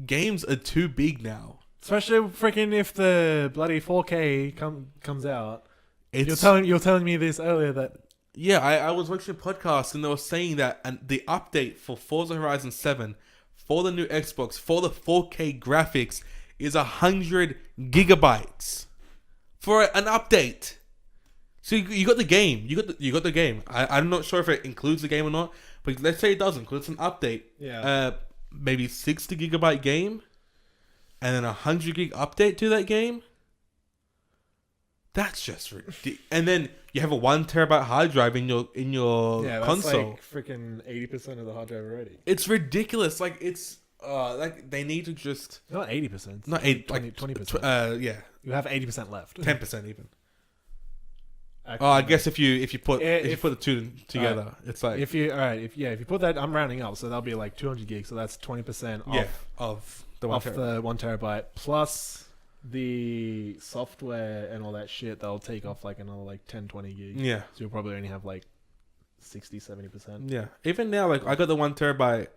Games are too big now. Especially freaking if the bloody 4K comes out. You're telling me this earlier that. Yeah, I was watching a podcast and they were saying that the update for Forza Horizon 7 for the new Xbox for the 4K graphics is 100 gigabytes for an update. So you got the game. You got the game. I'm not sure if it includes the game or not, but let's say it doesn't because it's an update. Yeah. Maybe 60 gigabyte game, and then 100 gig update to that game. That's just ridiculous. And then you have a 1 terabyte hard drive in your console. Like freaking 80% of the hard drive already. It's ridiculous. Like it's like they need to just not 80%. Not 20%. Yeah. You have 80% left. 10% even. Actually, I guess if you put the two together, it's like if you put that, I'm rounding up, so that'll be like 200 gigs. So that's 20% of the 1 terabyte plus the software and all that shit. They'll take off like another like 10-20 gigs. Yeah. So you'll probably only have like 60-70%. Yeah. Even now, like I got the 1 terabyte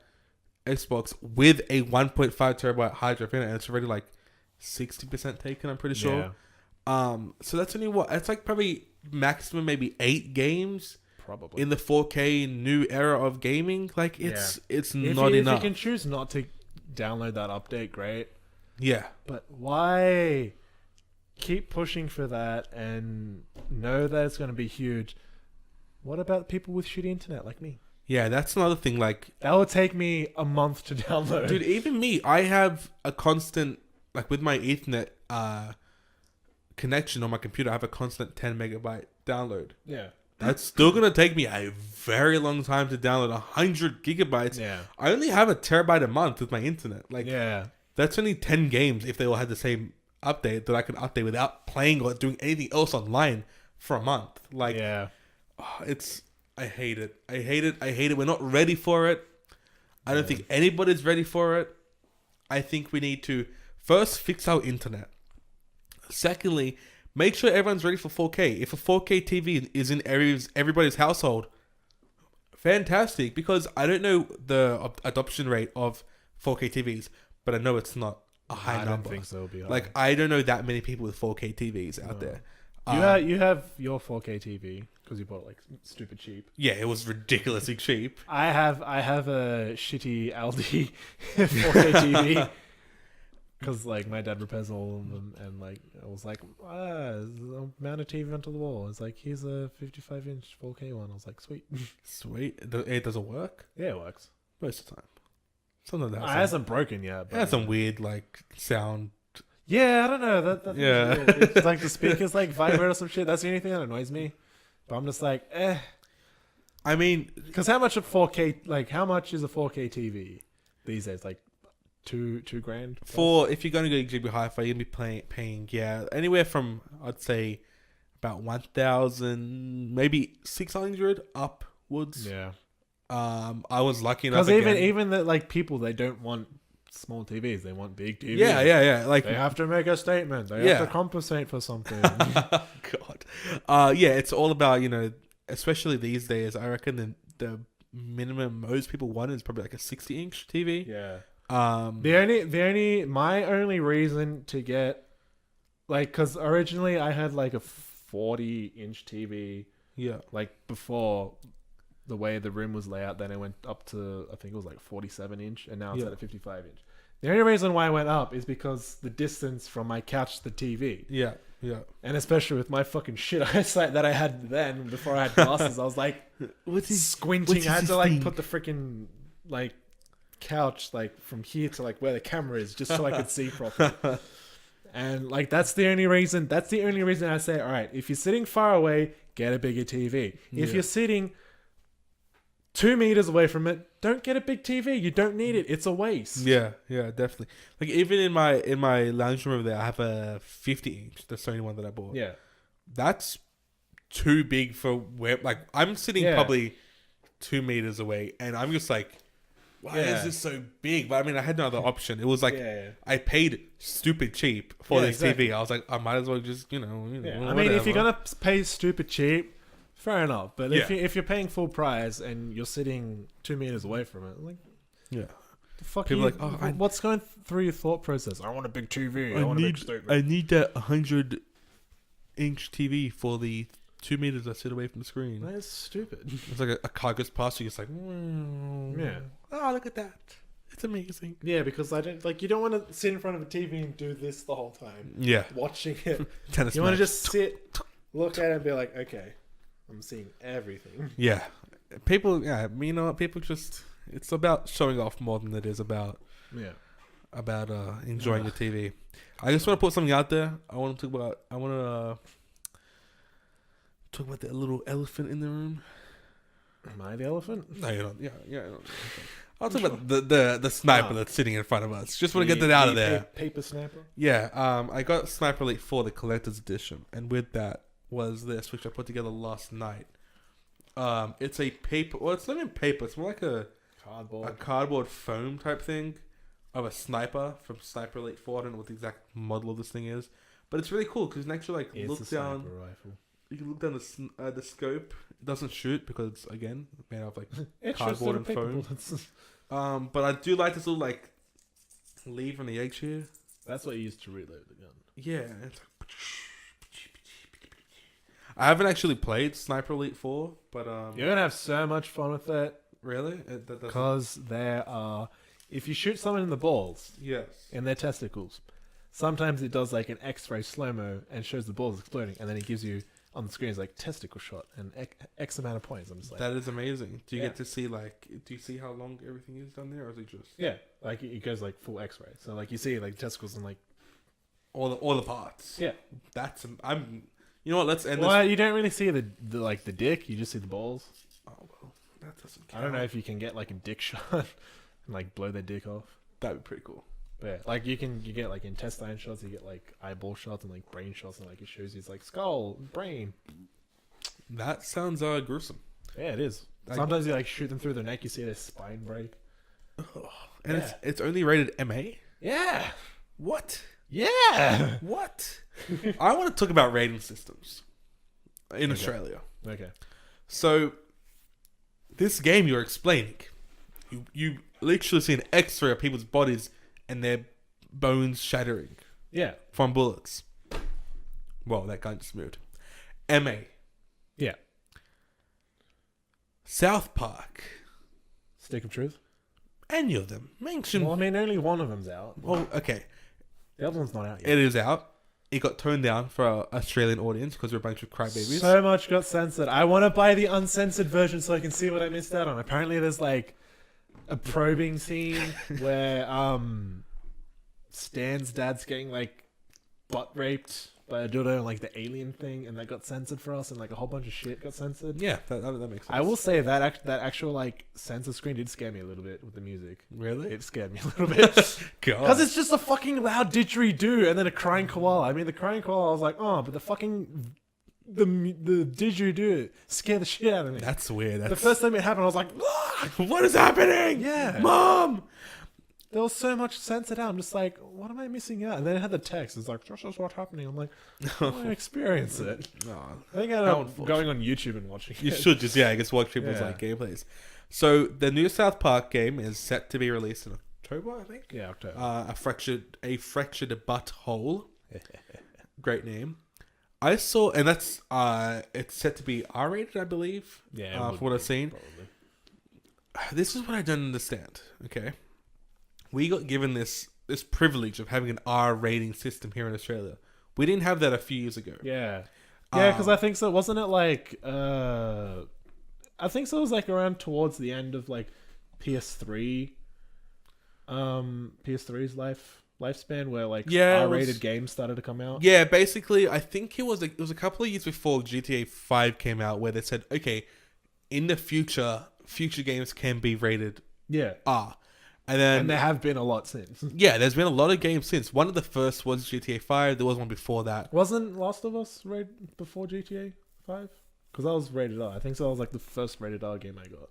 Xbox with a 1.5 terabyte hard drive in it, and it's already like 60% taken. I'm pretty sure. Yeah. So that's only it's like probably maximum maybe 8 games probably in the 4K new era of gaming. Like it's not enough. If you can choose not to download that update, great. Yeah. But why keep pushing for that and know that it's going to be huge? What about people with shitty internet like me? Yeah, that's another thing. Like that would take me a month to download. Dude, even me, I have a constant, like with my Ethernet connection on my computer, I have a constant 10 megabyte download. Yeah. That's still going to take me a very long time to download 100 gigabytes. Yeah. I only have a terabyte a month with my internet. Like, yeah. That's only 10 games if they all had the same update that I could update without playing or doing anything else online for a month. Like, yeah. I hate it. I hate it. We're not ready for it. I don't think anybody's ready for it. I think we need to first fix our internet. Secondly, make sure everyone's ready for 4K. If a 4K TV is in everybody's household, fantastic. Because I don't know the adoption rate of 4K TVs, but I know it's not a high number. I don't think so. It'll be high. Like, I don't know that many people with 4K TVs out there. You have your 4K TV because you bought it like stupid cheap. Yeah, it was ridiculously cheap. I have a shitty Aldi 4K TV. Because like my dad repairs all of them, and like I was like, mount a TV onto the wall. It's like, here's a 55-inch 4K one. I was like, sweet. It doesn't work? Yeah, it works most of the time. Something that it hasn't broken yet. But it has some weird like sound. Yeah, I don't know. That yeah, it's like the speakers like vibrate or some shit. That's the only thing that annoys me. But I'm just like, I mean, because how much is a 4K TV these days? Like $2,000 for if you're going to go GB Hi-Fi, you're gonna be paying anywhere from I'd say about 1,000, maybe 600 upwards. Yeah. I was lucky enough because even the like people, they don't want small TVs. They want big TVs. Yeah. Like they have to make a statement. They have to compensate for something. God. It's all about, especially these days. I reckon the minimum most people want is probably like a 60-inch TV. Yeah. My only reason to get, like, because originally I had like a 40-inch TV. Yeah. Like before the way the room was laid out, then it went up to, I think it was like 47-inch, and now it's at a 55-inch. The only reason why I went up is because the distance from my couch to the TV. Yeah. And especially with my fucking shit eyesight that I had then, before I had glasses, I was like squinting. I had to like put the freaking like couch like from here to like where the camera is, just so I could see properly. And like that's the only reason I say, all right, if you're sitting far away, get a bigger TV. If you're sitting 2 meters away from it, don't get a big TV. You don't need it. It's a waste. Yeah, definitely. Like even in my lounge room over there, I have a 50-inch, the Sony one that I bought. Yeah, that's too big for where. Like I'm sitting probably 2 meters away, and I'm just like, why is this so big? But I mean, I had no other option. It was like I paid stupid cheap for this TV. I was like, I might as well just I mean, if you're gonna pay stupid cheap, fair enough. But if you're paying full price and you're sitting 2 meters away from it, like, the fuck, people what's going through your thought process? I want a big TV. I need that 100-inch TV for the 2 meters I sit away from the screen. That's stupid. It's like a car goes past you. It's like, oh, look at that. It's amazing. Yeah, because you don't want to sit in front of a TV and do this the whole time. Yeah, watching it. Tennis you want to just sit, look at it, and be like, okay, I'm seeing everything. Yeah, people. Yeah, you know what? People just. It's about showing off more than it is about. Yeah. About enjoying your TV. I just want to put something out there. I want to talk about the little elephant in the room. Am I the elephant? No, you're not. Yeah. I'll talk about the sniper that's sitting in front of us. Just want to get that out of there. Paper sniper? Yeah. I got Sniper Elite 4, the collector's edition, and with that was this, which I put together last night. It's a paper. Well, it's not even paper. It's more like a cardboard foam type thing of a sniper from Sniper Elite 4. I don't know what the exact model of this thing is, but it's really cool because you can actually look down. Rifle. You can look down the scope. It doesn't shoot because it's, again, made out of cardboard and foam. But I do like this little lever on the edge here. That's what you use to reload the gun. Yeah. It's I haven't actually played Sniper Elite 4, but you're gonna have so much fun with that. Really? Because there are, if you shoot someone in the balls, in their testicles, sometimes it does like an X-ray slow-mo and shows the balls exploding, and then it gives you on the screen is like testicle shot and X amount of points. I'm just like, that is amazing. Do you get to see do you see how long everything is down there, or is it just like it goes like full X-ray? So like you see like testicles and like all the parts. Yeah, that's You know what? Let's end. Well, you don't really see the dick. You just see the balls. Oh well, that doesn't count. I don't know if you can get like a dick shot and like blow their dick off. That'd be pretty cool. But yeah, like you get like intestine shots, you get like eyeball shots and like brain shots, and like it shows you it's like skull, brain. That sounds gruesome. Yeah, it is. Sometimes you like shoot them through their neck, you see their spine break. Oh, and it's only rated MA. Yeah. What? Yeah. What? I want to talk about rating systems in Australia. Okay. So this game you're explaining, you literally see an X-ray of people's bodies and their bones shattering. Yeah. From bullets. Well, that gun just moved. MA. Yeah. South Park. Stick of Truth. Any of them. Mention. Well, I mean, only one of them's out. Well, okay. The other one's not out yet. It is out. It got toned down for our Australian audience because we're a bunch of crybabies. So much got censored. I want to buy the uncensored version so I can see what I missed out on. Apparently there's like a probing scene where Stan's dad's getting like butt raped by a dildo and like the alien thing, and that got censored for us, and like a whole bunch of shit got censored. Yeah, that makes sense. I will say that actual like censor screen did scare me a little bit with the music. Really? It scared me a little bit. Because it's just a fucking loud didgeridoo and then a crying koala. I mean, the crying koala, I was like, oh, but the fucking the didgeridoo scared the shit out of me. That's weird. The first time it happened, I was like, ah! What is happening? Yeah. Mom! there was so much censored out. I'm just like, what am I missing out? And then it had the text. It's like, this is what's happening. I'm like, I want to experience it. I think I ended up going on YouTube and watching it. You should just, I guess watch people's like gameplays. So the new South Park game is set to be released in October, I think. Yeah, October. A fractured butthole. Great name. I saw, and that's it's set to be R-rated, I believe. Yeah, from what I've seen. Probably. This is what I don't understand. Okay, we got given this privilege of having an R rating system here in Australia. We didn't have that a few years ago. Yeah, because I think so. Wasn't it like I think so. It was like around towards the end of like PS3, PS3's lifespan, where like R-rated games started to come out. Yeah, basically, I think it was a couple of years before GTA 5 came out, where they said, okay, in the future games can be rated R. And there have been a lot since. Yeah, there's been a lot of games since. One of the first was GTA 5. There was one before that. Wasn't Last of Us rated before GTA 5? Because that was rated R. I think so. That was like the first rated R game I got.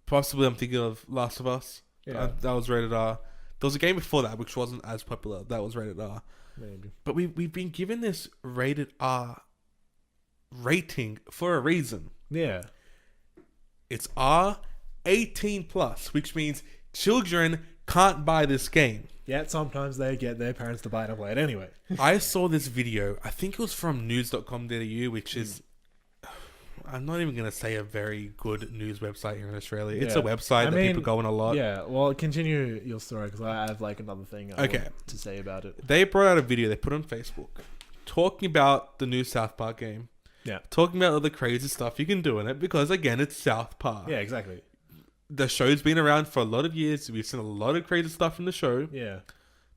Possibly, I'm thinking of Last of Us. Yeah. That was rated R. There was a game before that which wasn't as popular. That was rated R. Maybe. But we've been given this rated R rating for a reason. Yeah. It's R 18 plus, which means children can't buy this game. Yet sometimes they get their parents to buy it and play it anyway. I saw this video. I think it was from news.com.au, which is, I'm not even going to say a very good news website here in Australia. It's a website that people go on a lot. Yeah, well, continue your story because I have like another thing I want to say about it. They brought out a video they put on Facebook talking about the new South Park game. Yeah. Talking about all the crazy stuff you can do in it because, again, it's South Park. Yeah, exactly. The show's been around for a lot of years. We've seen a lot of crazy stuff in the show. Yeah.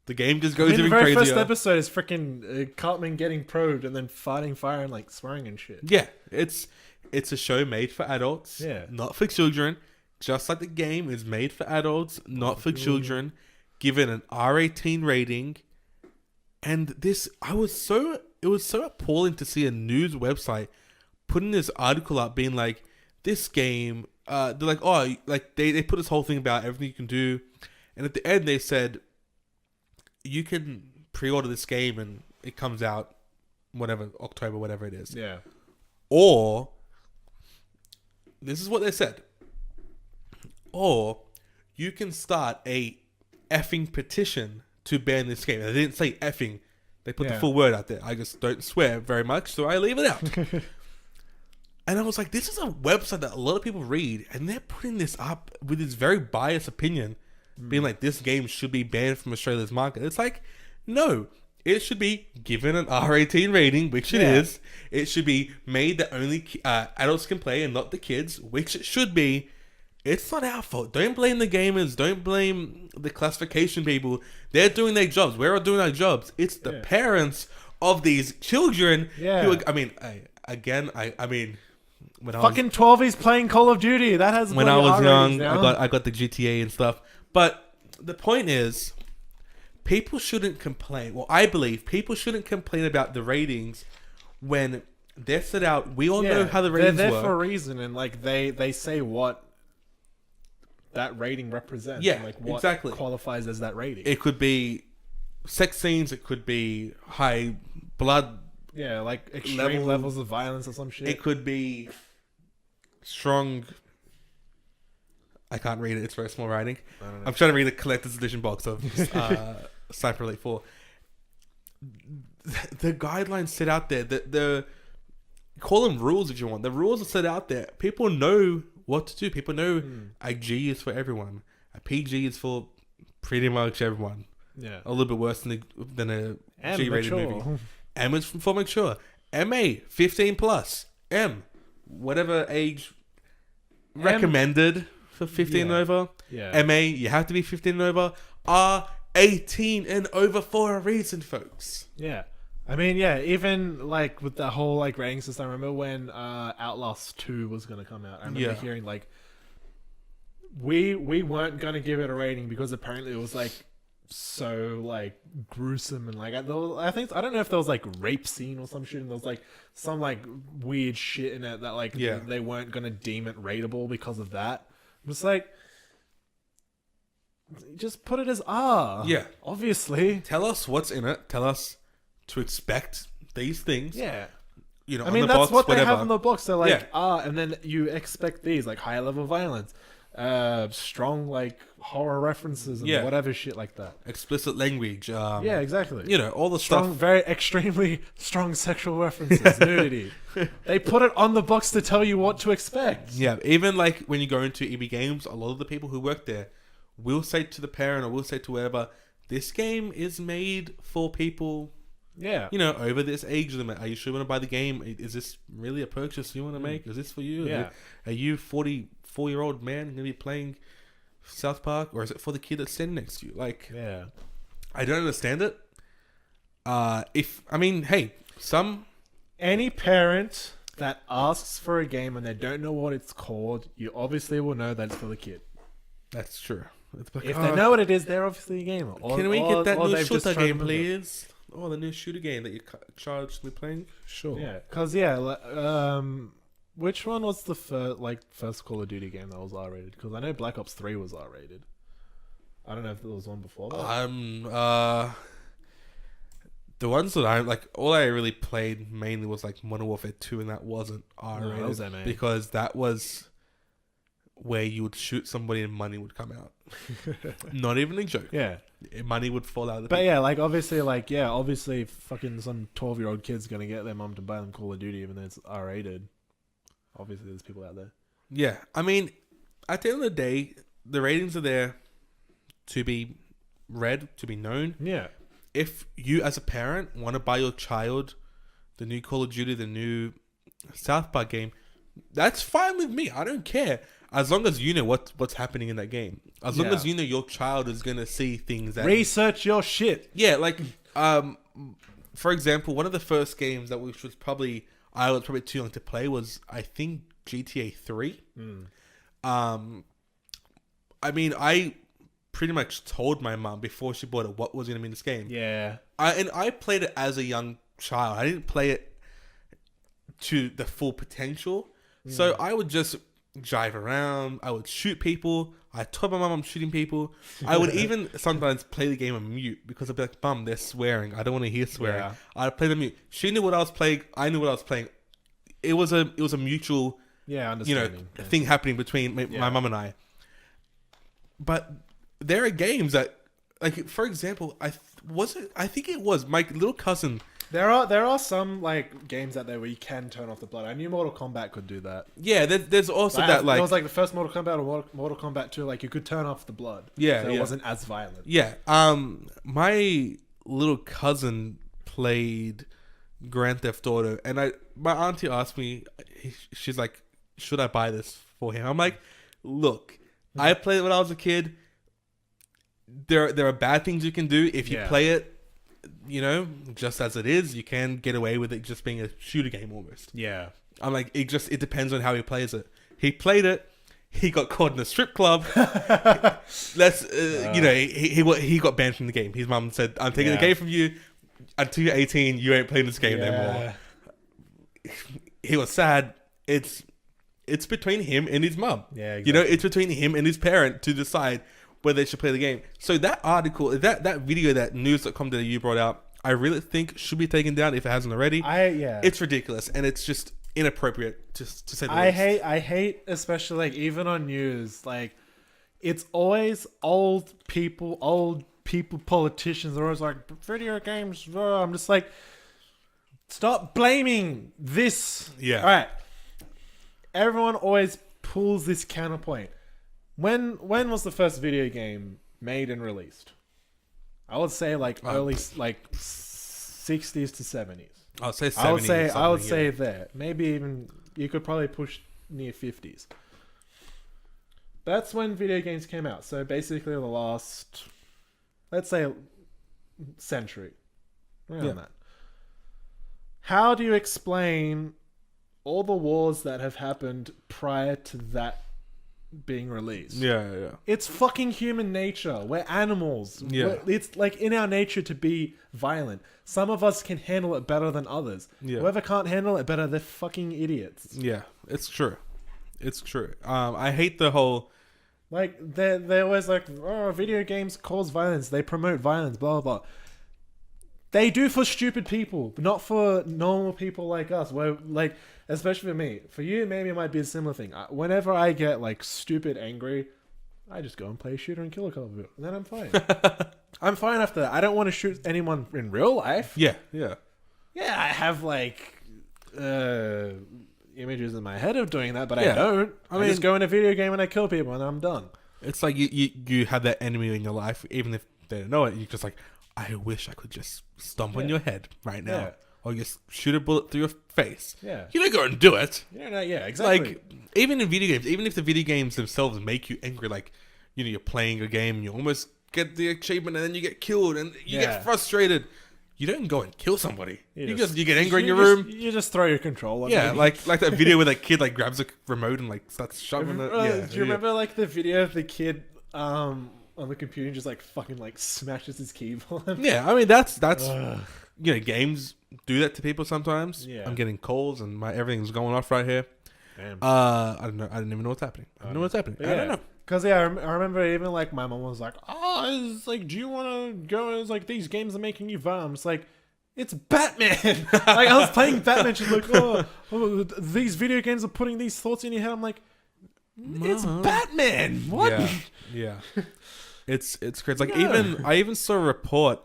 The game just goes even crazier. The very crazier. first episode is freaking Cartman getting probed and then fighting fire and like swearing and shit. Yeah, it's a show made for adults, not for children. Just like the game is made for adults, not for children. Given an R18 rating, and it was so appalling to see a news website putting this article up, being like, this game. They're like, oh, like they put this whole thing about everything you can do, and at the end they said, you can pre-order this game and it comes out whatever, October, whatever it is. Yeah. Or, this is what they said. Or, you can start a effing petition to ban this game. And they didn't say effing. They put the full word out there. I just don't swear very much, so I leave it out. And I was like, this is a website that a lot of people read, and they're putting this up with this very biased opinion, being like, this game should be banned from Australia's market. It's like, no, it should be given an R18 rating, which it is. It should be made that only adults can play and not the kids, which it should be. It's not our fault. Don't blame the gamers. Don't blame the classification people. They're doing their jobs. We're all doing our jobs. It's the parents of these children who are, I mean, when fucking 12s playing Call of Duty. That has when I was young, I got the GTA and stuff. But the point is, people shouldn't complain. Well, I believe people shouldn't complain about the ratings when they're set out. We all know how the ratings they're there work. for a reason, and like they say what that rating represents. Yeah, and like what exactly. qualifies as that rating. It could be sex scenes. It could be high blood. Yeah, like extreme levels of violence or some shit. It could be strong. I can't read it. It's very small writing. I'm trying to read the collector's edition box of Sniper Elite 4. The guidelines set out there. The call them rules if you want. The rules are set out there. People know what to do. People know a G is for everyone. A PG is for pretty much everyone. Yeah, a little bit worse than a G-rated movie. M is for mature. MA 15 plus. M whatever age recommended for 15 and over. Yeah. MA, you have to be 15 and over. R 18 and over for a reason, folks. Yeah. I mean, yeah, even like with the whole like rating system, I remember when Outlast 2 was going to come out. I remember hearing like we weren't going to give it a rating because apparently it was like so like gruesome and like I don't know if there was like rape scene or some shit, and there was like some like weird shit in it that like they weren't going to deem it rateable because of that. I'm just like, just put it as R. Yeah. Obviously. Tell us what's in it. Tell us to expect these things. Yeah. You know, I mean, on the that's box, what whatever. they have in the box. They're like, Yeah. and then you expect these, like higher level violence, strong like horror references and whatever shit like that. Explicit language. Yeah, exactly. You know, all the Strong, stuff. very extremely strong sexual references, nudity. They put it on the box to tell you what to expect. Yeah, even like when you go into EB Games, a lot of the people who work there will say to the parent or will say to whoever, this game is made for people, Yeah. you know, over this age limit. Are you sure you want to buy the game? Is this really a purchase you want to make? Is this for you? Yeah. Are you 44-year-old man going to be playing South Park? Or is it for the kid that's standing next to you? Like, Yeah. I don't understand it. Any parent that asks for a game and they don't know what it's called, you obviously will know that it's for the kid. That's true. It's like, If they know what it is, they're obviously a gamer. Can we get that new they've just shooter tried to game, remember it. please? Oh, the new shooter game that you're charged to be playing? Sure. Yeah, because which one was the first Call of Duty game that was R-rated? Because I know Black Ops 3 was R-rated. I don't know if there was one before that. The ones that I like, all I really played mainly was like Modern Warfare 2, and that wasn't R-rated that was MA. because that was where you would shoot somebody and money would come out. Not even a joke. Yeah. Money would fall out of the But people. yeah, obviously fucking some 12-year-old kid's going to get their mum to buy them Call of Duty even though it's R-rated. Obviously there's people out there. Yeah. I mean, at the end of the day, the ratings are there to be read, to be known. Yeah. If you as a parent want to buy your child the new Call of Duty, the new South Park game, that's fine with me. I don't care. As long as you know what's happening in that game. As long as you know your child is going to see things that... Research your shit. Yeah, like, for example, one of the first games that which was probably... I was probably too young to play was, I think, GTA 3. I mean, I pretty much told my mom before she bought it what was going to be in this game. Yeah. And I played it as a young child. I didn't play it to the full potential. So I would just drive around. I would shoot people. I told my mom I'm shooting people. I would even sometimes play the game on mute because I'd be like, Mum, they're swearing. I don't want to hear swearing. Yeah. I'd play the mute. She knew what I was playing. I knew what I was playing. It was a mutual, understanding. thing happening between my mum and I. But there are games that, like, for example, I think it was my little cousin. There are some like games out there where you can turn off the blood. I knew Mortal Kombat could do that. Yeah, there's also Like, that like it was like the first Mortal Kombat or Mortal Kombat 2. Like you could turn off the blood. Yeah, so it wasn't as violent. Yeah. My little cousin played Grand Theft Auto, and my auntie asked me, she's like, should I buy this for him? I'm like, look, I played it when I was a kid. There are bad things you can do if you play it, just as it is. You can get away with it just being a shooter game almost. Yeah. I'm like, it depends on how he plays it. He played it. He got caught in a strip club. He got banned from the game. His mum said, I'm taking the game from you. Until you're 18, you ain't playing this game anymore. He was sad. It's between him and his mum. Yeah, exactly. It's between him and his parent to decide whether they should play the game. So that article, that video that news.com that you brought out, I really think should be taken down if it hasn't already. It's ridiculous, and it's just inappropriate to say the least. I hate, especially like even on news, like it's always old people, politicians are always like, video games. I'm just like, stop blaming this. Yeah. All right. Everyone always pulls this counterpoint. When was the first video game made and released? I would say like early, like 60s to 70s. I would say 70s. I would say there. Maybe even you could probably push near 50s. That's when video games came out. So basically the last, let's say, century. Around that. How do you explain all the wars that have happened prior to that being released? Yeah. It's fucking human nature. We're animals. Yeah. It's like in our nature to be violent. Some of us can handle it better than others. Yeah. Whoever can't handle it better, they're fucking idiots. Yeah, it's true. It's true. I hate the whole... Like they're always like, oh, video games cause violence. They promote violence. Blah blah blah. They do for stupid people, but not for normal people like us. Where like, especially for me, for you, maybe it might be a similar thing. Whenever I get like stupid angry, I just go and play a shooter and kill a couple of people, and then I'm fine. I'm fine after that. I don't want to shoot anyone in real life. Yeah. I have like images in my head of doing that, but I don't. I mean, just go in a video game and I kill people, and I'm done. It's like you have that enemy in your life, even if they don't know it. You're just like, I wish I could just stomp on your head right now, or just shoot a bullet through your face. Yeah, you don't go and do it. Yeah, exactly. Like even in video games, even if the video games themselves make you angry, like you're playing a game and you almost get the achievement and then you get killed and you get frustrated. You don't go and kill somebody. You get angry in your room. You just throw your controller. Yeah, like that video where that kid like grabs a remote and like starts shoving it. Do you remember like the video of the kid on the computer and just like fucking like smashes his keyboard? Yeah, I mean that's games do that to people sometimes. Yeah, I'm getting calls and everything's going off right here. Damn. I don't know. I don't even know what's happening. I don't know what's happening. I don't know. Because I remember even like my mom was like, oh, it's like, do you want to go? It's like these games are making you violent. It's like, it's Batman. Like I was playing Batman. She's like, oh, these video games are putting these thoughts in your head. I'm like, it's Batman. What? Yeah. It's crazy. Like I even saw a report.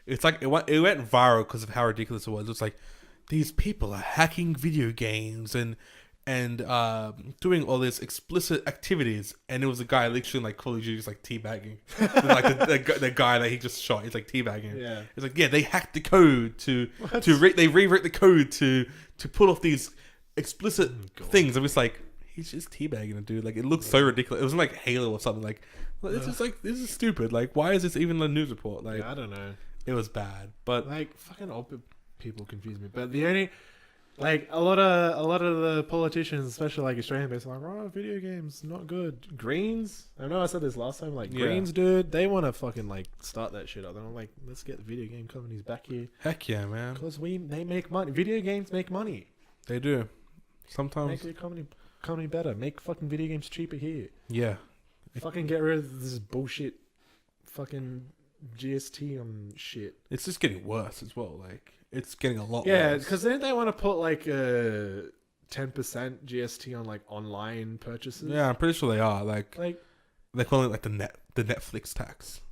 It's like it went viral because of how ridiculous it was. It's like these people are hacking video games and doing all these explicit activities, and it was a guy literally like Call of Duty just like teabagging, like the guy that he just shot. He's like teabagging. Yeah, it's like they hacked the code they rewrote the code to pull off these explicit things. I'm just like, he's just teabagging a dude. Like it looks so ridiculous. It wasn't like Halo or something. Like it's just like, this is stupid. Like why is this even a news report? Like I don't know. It was bad, but like fucking old people confuse me. But the only. Like a lot of the politicians, especially like Australian based, are like, oh, video games not good. Greens, I know I said this last time. Like Greens, dude, they want to fucking like start that shit up. And I'm like, let's get the video game companies back here. Heck yeah, man. Because they make money. Video games make money. They do. Sometimes make the economy better. Make fucking video games cheaper here. Yeah. Fucking get rid of this bullshit. Fucking GST on shit. It's just getting worse as well. Like. It's getting a lot worse. Yeah, because didn't they want to put like a 10% GST on like online purchases? Yeah, I'm pretty sure they are. Like they're calling it like the Netflix tax.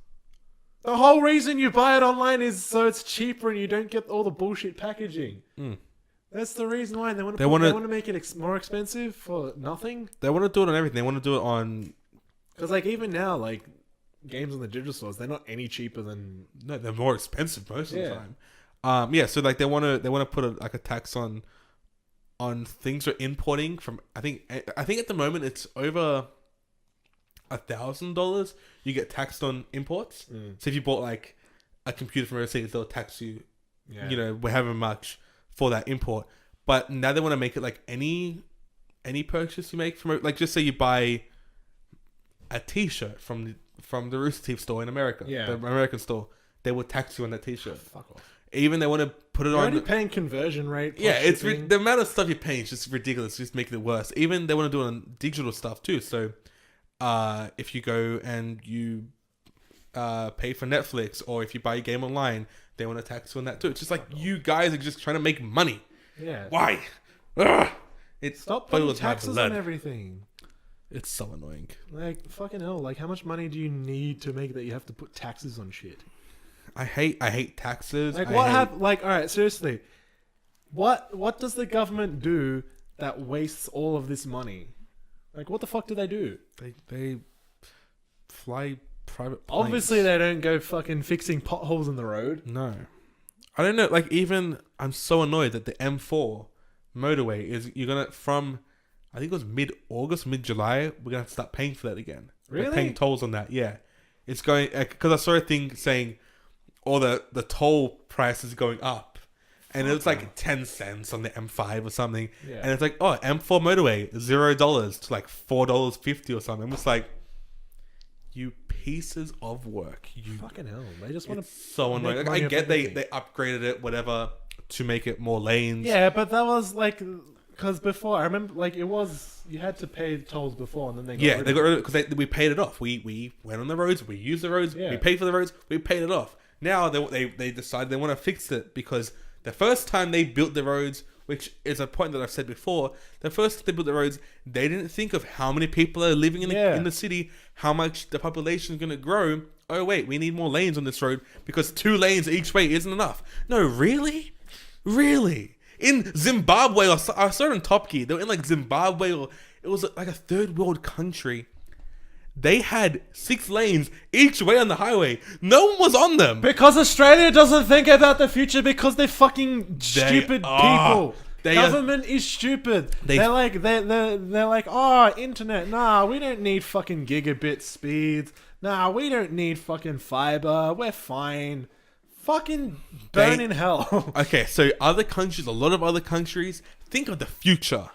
The whole reason you buy it online is so it's cheaper and you don't get all the bullshit packaging. That's the reason why they want to make it more expensive for nothing. They want to do it on everything. They want to do it on because like even now like games on the digital stores, they're not any cheaper than they're more expensive most of the time. So like they want to put a tax on things we're importing from. I think at the moment it's over $1,000. You get taxed on imports. So if you bought like a computer from overseas, they'll tax you. However much for that import. But now they want to make it like any purchase you make from like just say you buy a T-shirt from the Rooster Teeth store in America, the American store, they will tax you on that T-shirt. Fuck off. Even they want to put it You're on. already paying conversion rate. Yeah, it's the amount of stuff you're paying is just ridiculous. It's just making it worse. Even they want to do it on digital stuff too. So, if you go and you pay for Netflix, or if you buy a game online, they want to tax you on that too. It's just like you guys are just trying to make money. Yeah. Why? Stop putting taxes on everything. It's so annoying. Like fucking hell. Like how much money do you need to make that you have to put taxes on shit? I hate taxes. Like what happened? Like all right, seriously, what does the government do that wastes all of this money? Like what the fuck do they do? They fly private planes. Obviously, they don't go fucking fixing potholes in the road. No, I don't know. Like even I'm so annoyed that the M4 motorway is from I think it was mid-August, mid-July. We're gonna have to start paying for that again. Really? We're paying tolls on that. Yeah, it's going because I saw a thing saying. Or the toll price is going up. And it's like 10 cents on the M5 or something. Yeah. And it's like, oh, M4 motorway, $0 to like $4.50 or something. I'm just like, you pieces of work. You fucking hell. They just want to. So annoying. Like, I get they upgraded it, whatever, to make it more lanes. Yeah, but that was like Because before, I remember, like, it was, you had to pay tolls before, and then they got rid they of got rid of it because we paid it off. We went on the roads, we used the roads, we paid for the roads, we paid it off. Now they decided they want to fix it because the first time they built the roads, which is a point that I've said before, the first time they built the roads, they didn't think of how many people are living in the city, how much the population is going to grow. Oh wait, we need more lanes on this road because 2 lanes each way isn't enough. No, really? In Zimbabwe, I saw it on Top Gear. They were in like Zimbabwe, or it was like a third world country. They had 6 lanes each way on the highway. No one was on them. Because Australia doesn't think about the future because they're fucking stupid people. Government is stupid. They're like, oh, internet. Nah, we don't need fucking gigabit speeds. Nah, we don't need fucking fiber. We're fine. Fucking burn in hell. Okay, so a lot of other countries think of the future.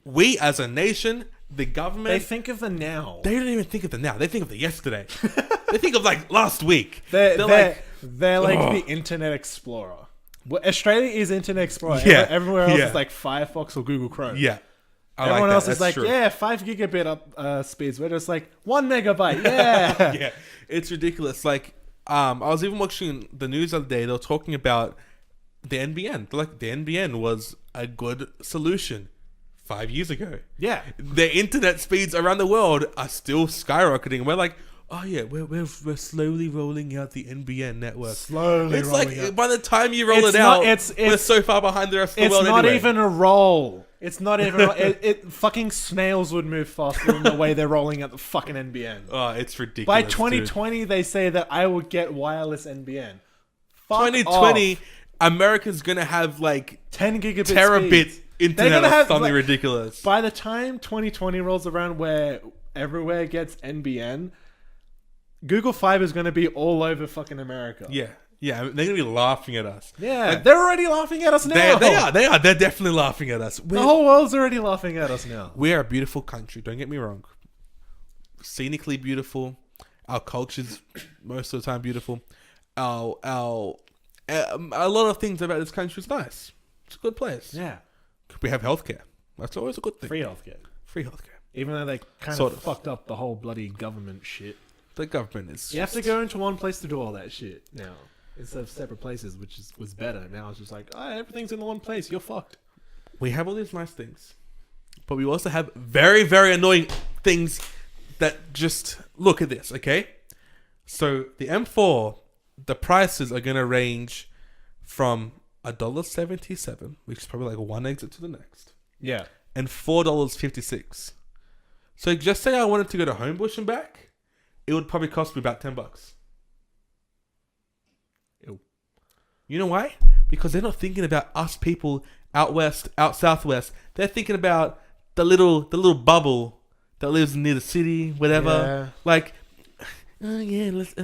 We as a nation, the government, they think of the now. They don't even think of the now. They think of the yesterday. They think of like last week. They're like the Internet Explorer. Well, Australia is Internet Explorer. Yeah. Everywhere else is like Firefox or Google Chrome. Yeah. Everyone else is like, 5 gigabit up speeds. We're just like 1 megabyte. Yeah. Yeah. It's ridiculous. Like, I was even watching the news the other day. They were talking about the NBN. They're like, the NBN was a good solution 5 years ago. Yeah. The internet speeds around the world are still skyrocketing. We're like, oh yeah, we're slowly rolling out the NBN network. It's like, by the time you roll it out, we're so far behind the rest of the world anyway. It's not even a roll. It's not even it fucking snails would move faster than the way they're rolling out the fucking NBN. Oh, it's ridiculous. By 2020, they say that I would get wireless NBN. 2020, America's gonna have like 10 gigabit terabit internet or something like, ridiculous. By the time 2020 rolls around, where everywhere gets NBN, Google Fiber is gonna be all over fucking America. Yeah. Yeah, they're gonna be laughing at us. Yeah, like, they're already laughing at us now. They are. They're definitely laughing at us. The whole world's already laughing at us now. We are a beautiful country. Don't get me wrong. Scenically beautiful. Our culture's most of the time beautiful. A lot of things about this country is nice. It's a good place. Yeah. We have healthcare. That's always a good thing. Free healthcare. Even though they kind of fucked up the whole bloody government shit. The government is. You have to go into one place to do all that shit now. Instead of separate places, which was better. Now it's just like, everything's in the one place. You're fucked. We have all these nice things, but we also have very, very annoying things that just look at this. Okay, so the M4, the prices are gonna range from $1.77, which is probably like one exit to the next. Yeah, and $4.56. So just say I wanted to go to Homebush and back, it would probably cost me about $10. You know why? Because they're not thinking about us people out west, out southwest. They're thinking about the little bubble that lives near the city, whatever. Yeah. Like, oh yeah, let's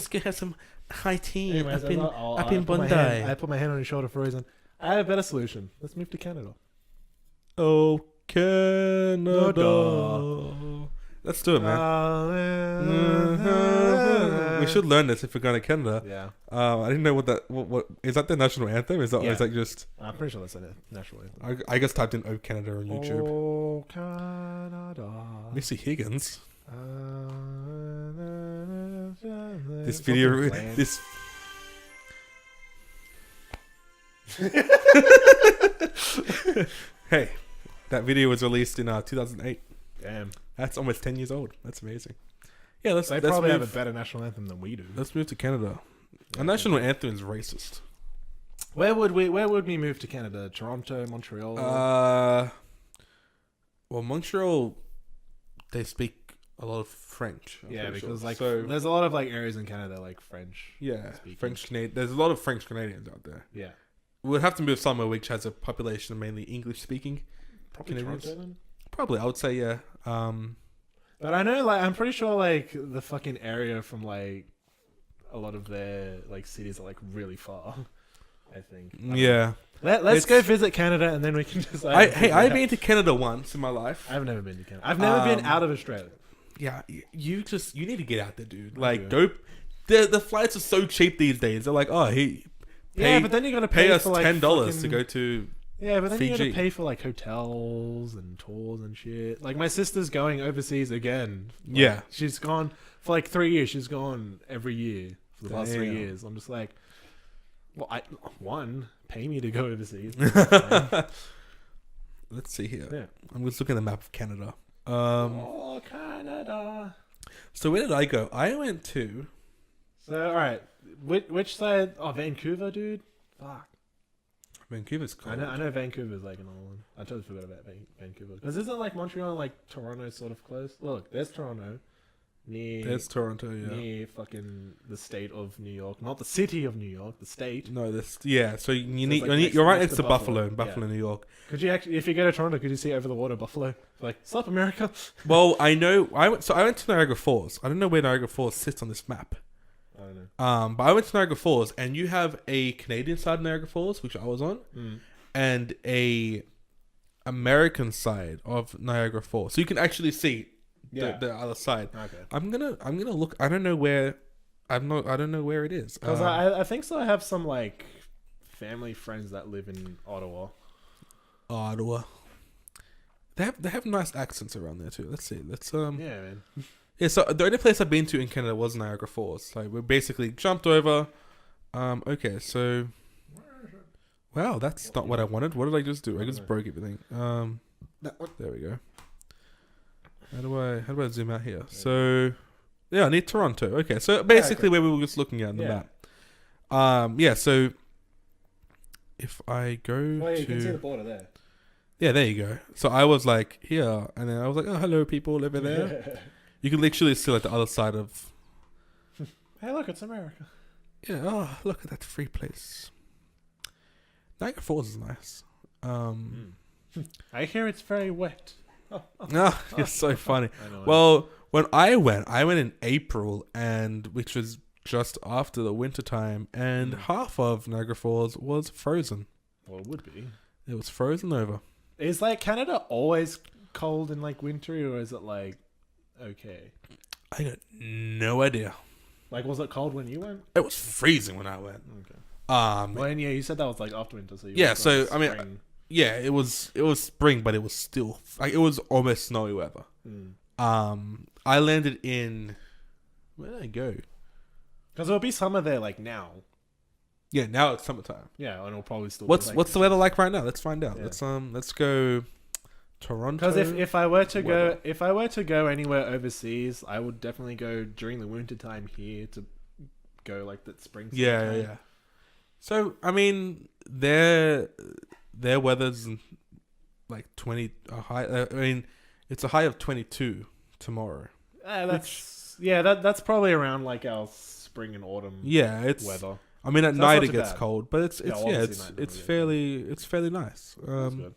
go have some high tea up in Bondi. I put my hand on your shoulder for a reason. I have a better solution. Let's move to Canada. Oh, Canada. Let's do it, man. We should learn this if we're going to Canada. Yeah. I didn't know what is that the national anthem? Is that just? I'm pretty sure that's the national anthem. I just typed in "Oh Canada" on YouTube. Oh Canada. Missy Higgins. This video. This. Hey, that video was released in 2008. Damn. That's almost 10 years old. That's amazing. Yeah, let's probably have a better national anthem than we do. Let's move to Canada. Our national anthem is racist. Where would we move to Canada? Toronto, Montreal? Well, Montreal, they speak a lot of French. Because there's a lot of like areas in Canada like French. Yeah, French Canadian. There's a lot of French Canadians out there. Yeah, we'd have to move somewhere which has a population of mainly English speaking. Probably Canadians. Toronto then? Probably, I would say yeah. But I know, like, I'm pretty sure like the fucking area from like a lot of their like cities are like really far. I think. Yeah. Let's go visit Canada and then we can decide. I've been to Canada once in my life. I've never been to Canada. I've never been out of Australia. Yeah, you need to get out there, dude. Like, go. The flights are so cheap these days. They're like, oh, but then you're gonna pay us for, like, $10 to go to Yeah, but then you Fiji. gotta pay for like hotels and tours and shit. Like my sister's going overseas again. Like, Yeah. she's gone for like 3 years. She's gone every year for the past 3 Damn. years. I'm just like, well, pay me to go overseas. Let's see here. Yeah. I'm just looking at the map of Canada. Oh, Canada. So where did I go? I went to. So all right, which side? Oh, Vancouver, dude. Fuck. Vancouver's cold. I know Vancouver's like an old one. I totally forgot about Vancouver. Because isn't like Montreal and like Toronto sort of close? Look, there's Toronto. There's Toronto, yeah. Near fucking the state of New York. Not the city of New York, the state. No, yeah. So like you're right next next to to Buffalo, Buffalo. New York. Could you actually, if you go to Toronto, could you see over the water Buffalo? Like, sup, America? Well, I know. I went to Niagara Falls. I don't know where Niagara Falls sits on this map. I don't know. But I went to Niagara Falls, and you have a Canadian side of Niagara Falls, which I was on, and a American side of Niagara Falls, so you can actually see the other side. Okay. I'm gonna look. I don't know where. I don't know where it is. Because I think so. I have some like family friends that live in Ottawa. Ottawa. They have nice accents around there too. Let's see. Yeah, man. Yeah. So the only place I've been to in Canada was Niagara Falls. So we basically jumped over. Okay. So. Wow, that's not what I wanted. What did I just do? I just broke everything. There we go. How do I zoom out here? So, yeah, I need Toronto. Okay, so basically where we were just looking at on the map. Yeah, so if I go you can see the border there. Yeah, there you go. So I was like here, and then I was like, oh, hello, people over there. You can literally see like the other side of... Hey, look, it's America. Yeah, oh, look at that free place. Niagara Falls is nice. I hear it's very wet. You're so funny. Well, when I went in April, and which was just after the winter time, and half of Niagara Falls was frozen. Well, it would be. It was frozen over. Is like Canada always cold and like wintry, or is it like okay? I got no idea. Like, was it cold when you went? It was freezing when I went. Okay. Well, and you said that was like after winter, so so I mean, it was spring, but it was still like it was almost snowy weather. I landed in where did I go? Because it'll be summer there like now. Yeah, now it's summertime. Yeah, and it'll probably still. What's be the weather like right now? Let's find out. Yeah. Let's go Toronto. Because if I were to go anywhere overseas, I would definitely go during the winter time here to go like that spring. Yeah. So I mean, their weather's like 20 a high. I mean, it's a high of 22 tomorrow. That's probably around like our spring and autumn. Yeah, it's weather. I mean, at So night that's it not gets too bad. cold, but it's fairly nice. That's good.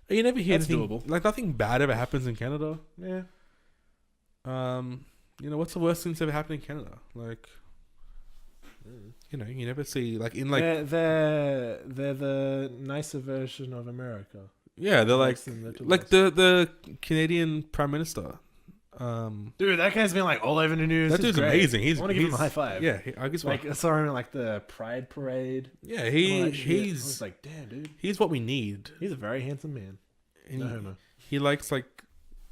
You never hear That's anything doable. like nothing bad ever happens in Canada. Yeah. What's the worst thing that's ever happened in Canada? Like, you never see like in like they're the nicer version of America. yeah, they're like the Canadian Prime Minister. Dude, that guy's been like all over the news. That dude's amazing. I want to give him a high five. Yeah, I guess like I saw him in like the Pride Parade. Yeah, I was like, damn, dude, he's what we need. he's a very handsome man. And No homo. he likes like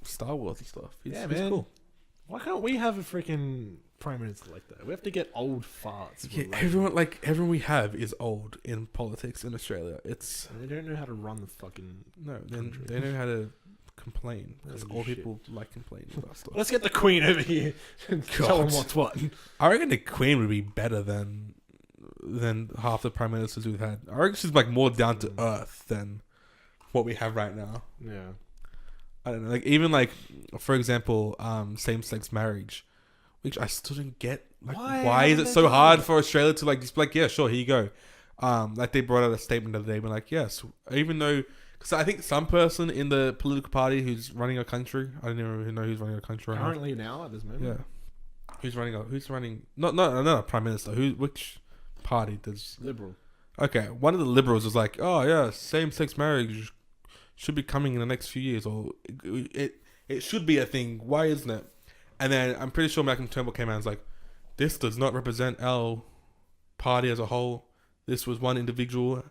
Star Wars and stuff. He's man. cool. Why can't we have a freaking prime minister like that? We have to get old farts. Yeah, everyone we have is old in politics in Australia. It's They don't know how to run the fucking. country. they know how to complain because Oh, old shit. people like complaining about stuff. Let's get the Queen over here and tell them what's what. I reckon the Queen would be better than half the prime ministers we've had. I reckon she's like more down to earth than what we have right now. Yeah. I don't know, like even like for example, same-sex marriage, which I still didn't get. Like, why is it so hard for Australia to like just be like, yeah, sure, here you go. Like they brought out a statement the other day, being like, yes, even though, because I think some person in the political party who's running a country, I don't even know who's running a country right Currently now at this moment. Yeah, who's running? Not a prime minister. Which party does? Liberal. Okay, one of the liberals was like, oh yeah, same-sex marriage should be coming in the next few years, or it should be a thing. Why isn't it? And then I'm pretty sure Malcolm Turnbull came out and was like, this does not represent our party as a whole. This was one individual.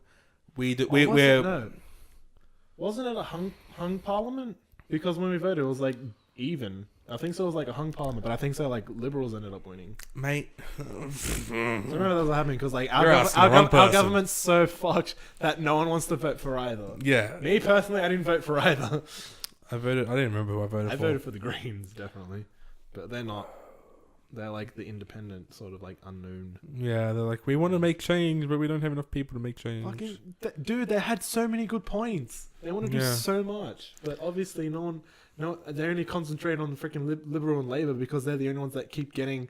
Wasn't it a hung parliament? Because when we voted, it was like even. I think so. It was like a hung parliament, but I think so. Like Liberals ended up winning. Mate, I remember that was happening because like You're asking the wrong our person. government's so fucked that no one wants to vote for either. yeah. Me personally, I didn't vote for either. I didn't remember who I voted I for. voted for the Greens, definitely, but they're not. They're like the independent, sort of like unknown. Yeah, they're like, we want to make change, but we don't have enough people to make change. Fucking dude, they had so many good points. They want to do so much, but obviously no one. No, they only concentrate on the freaking Liberal and Labour because they're the only ones that keep getting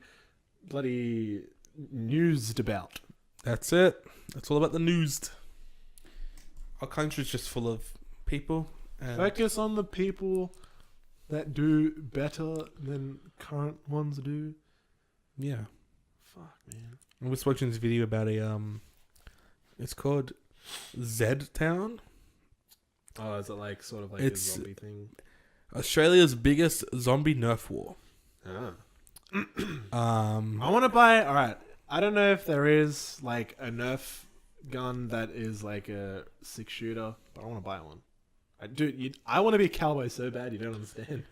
bloody newsed about. That's it. That's all about the news. Our country's just full of people. And Focus on the people that do better than current ones do. yeah. Fuck, man. I was watching this video about it's called Z Town. Oh, is it like sort of like It's- a zombie thing? Australia's biggest zombie nerf war. Ah. Um, I want to buy. All right. I don't know if there is like a Nerf gun that is like a 6-shooter, but I want to buy one. I want to be a cowboy so bad. You don't understand.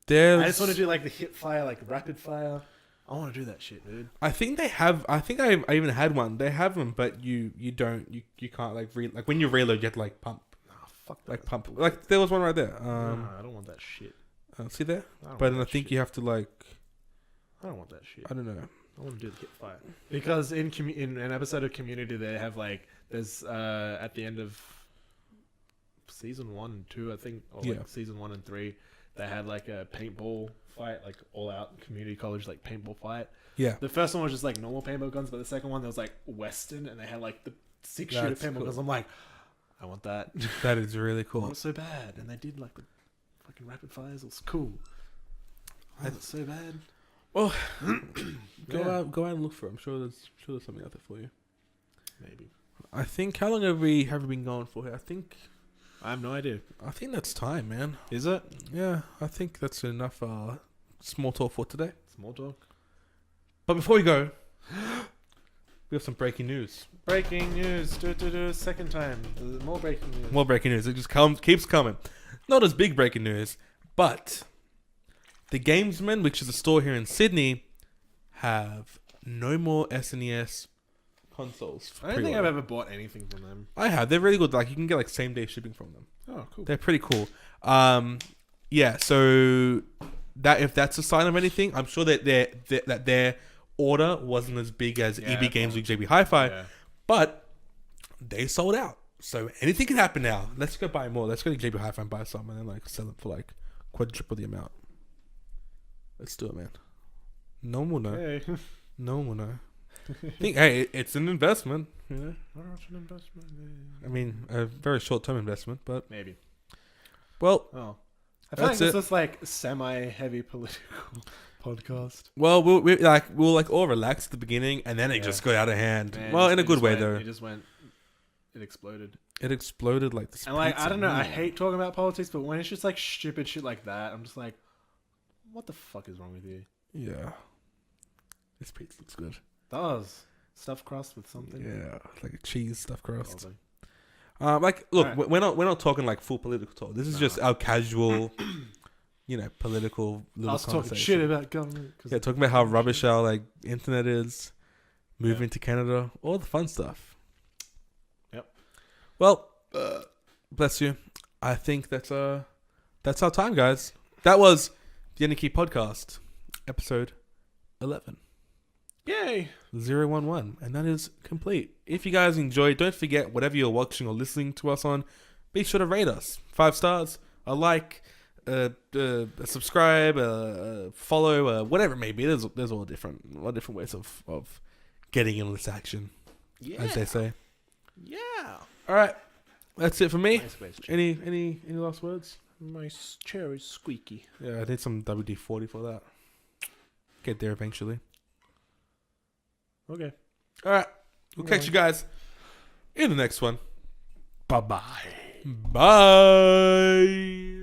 there's, I just want to do like the hip fire, like rapid fire. I want to do that shit, dude. I think they have. I think I even had one. They have them, but you can't like like when you reload, you have to like pump. Fuck that. Like pump. Like there was one right there. I don't want that shit. See there? I don't But want then I that think shit. you have to like. I don't want that shit. I don't know. I want to do the hip fire because in an episode of Community, they have like there's at the end of season 1 and 2, I think, or Yeah. like season 1 and 3, they had like a paintball fight, like all out community college like paintball fight. Yeah. The first one was just like normal paintball guns, but the second one there was like Western, and they had like the 6-shooter That's paintball cool. guns. I'm like, I want that. That is really I cool. want it so bad, and they did like the fucking rapid fires. It was cool. I want it so bad. Well, Yeah. go out and look for it. I'm sure there's something out there for you. Maybe. I think how long have we been going for here? I have no idea. I think that's time, man. Is it? Yeah, I think that's enough small talk for today. Small talk. But before we go, we have some breaking news. Breaking news. Do second time. More breaking news. More breaking news. It just keeps coming. Not as big breaking news, but the Gamesman, which is a store here in Sydney, have no more SNES consoles. For I don't think I've pre-order. ever bought anything from them. I have. They're really good. Like you can get like same day shipping from them. Oh, cool. They're pretty cool. Yeah. So that if that's a sign of anything, I'm sure that their order wasn't as big as EB Games with JB Hi-Fi, Yeah. but they sold out. So anything can happen now. Let's go buy more. Let's go to JB Hi-Fi and buy some, and then like sell it for like quadruple the amount. Let's do it, man. No one will know. Hey. No one will know. Hey, it's an investment. You know? An investment. I mean, a very short-term investment, but Maybe. well. Oh. I feel like That's this it. is like semi-heavy political podcast. Well, we'll all relax at the beginning, and then it just got out of hand. Man, well, in a it good just way went- though. It just went. It exploded. It exploded like the. And like I don't know, I hate talking about politics, but when it's just like stupid shit like that, I'm just like, what the fuck is wrong with you? Yeah. This pizza looks good. Does stuffed crust with something? Yeah, like a cheese stuffed crust. Probably. Like, look, Alright. we're not talking like full political talk. This is just our casual, political little Us talking conversation. shit about government. 'cause- Yeah, talking about how rubbish our like internet is, moving to Canada, all the fun stuff. Yep. Well, bless you. I think that's our time, guys. That was the AnyKey Podcast, episode 11. Yay! 011, and that is complete. If you guys enjoyed, don't forget, whatever you're watching or listening to us on, be sure to rate us 5 stars, a like, a subscribe, a follow, whatever it may be. There's all different ways of getting in this action, as they say. Yeah. All right, that's it for me. Nice waist chair. Any last words? My chair is squeaky. Yeah, I need some WD-40 for that. Get there eventually. Okay. All right, we'll catch you guys in the next one. Bye-bye. Bye.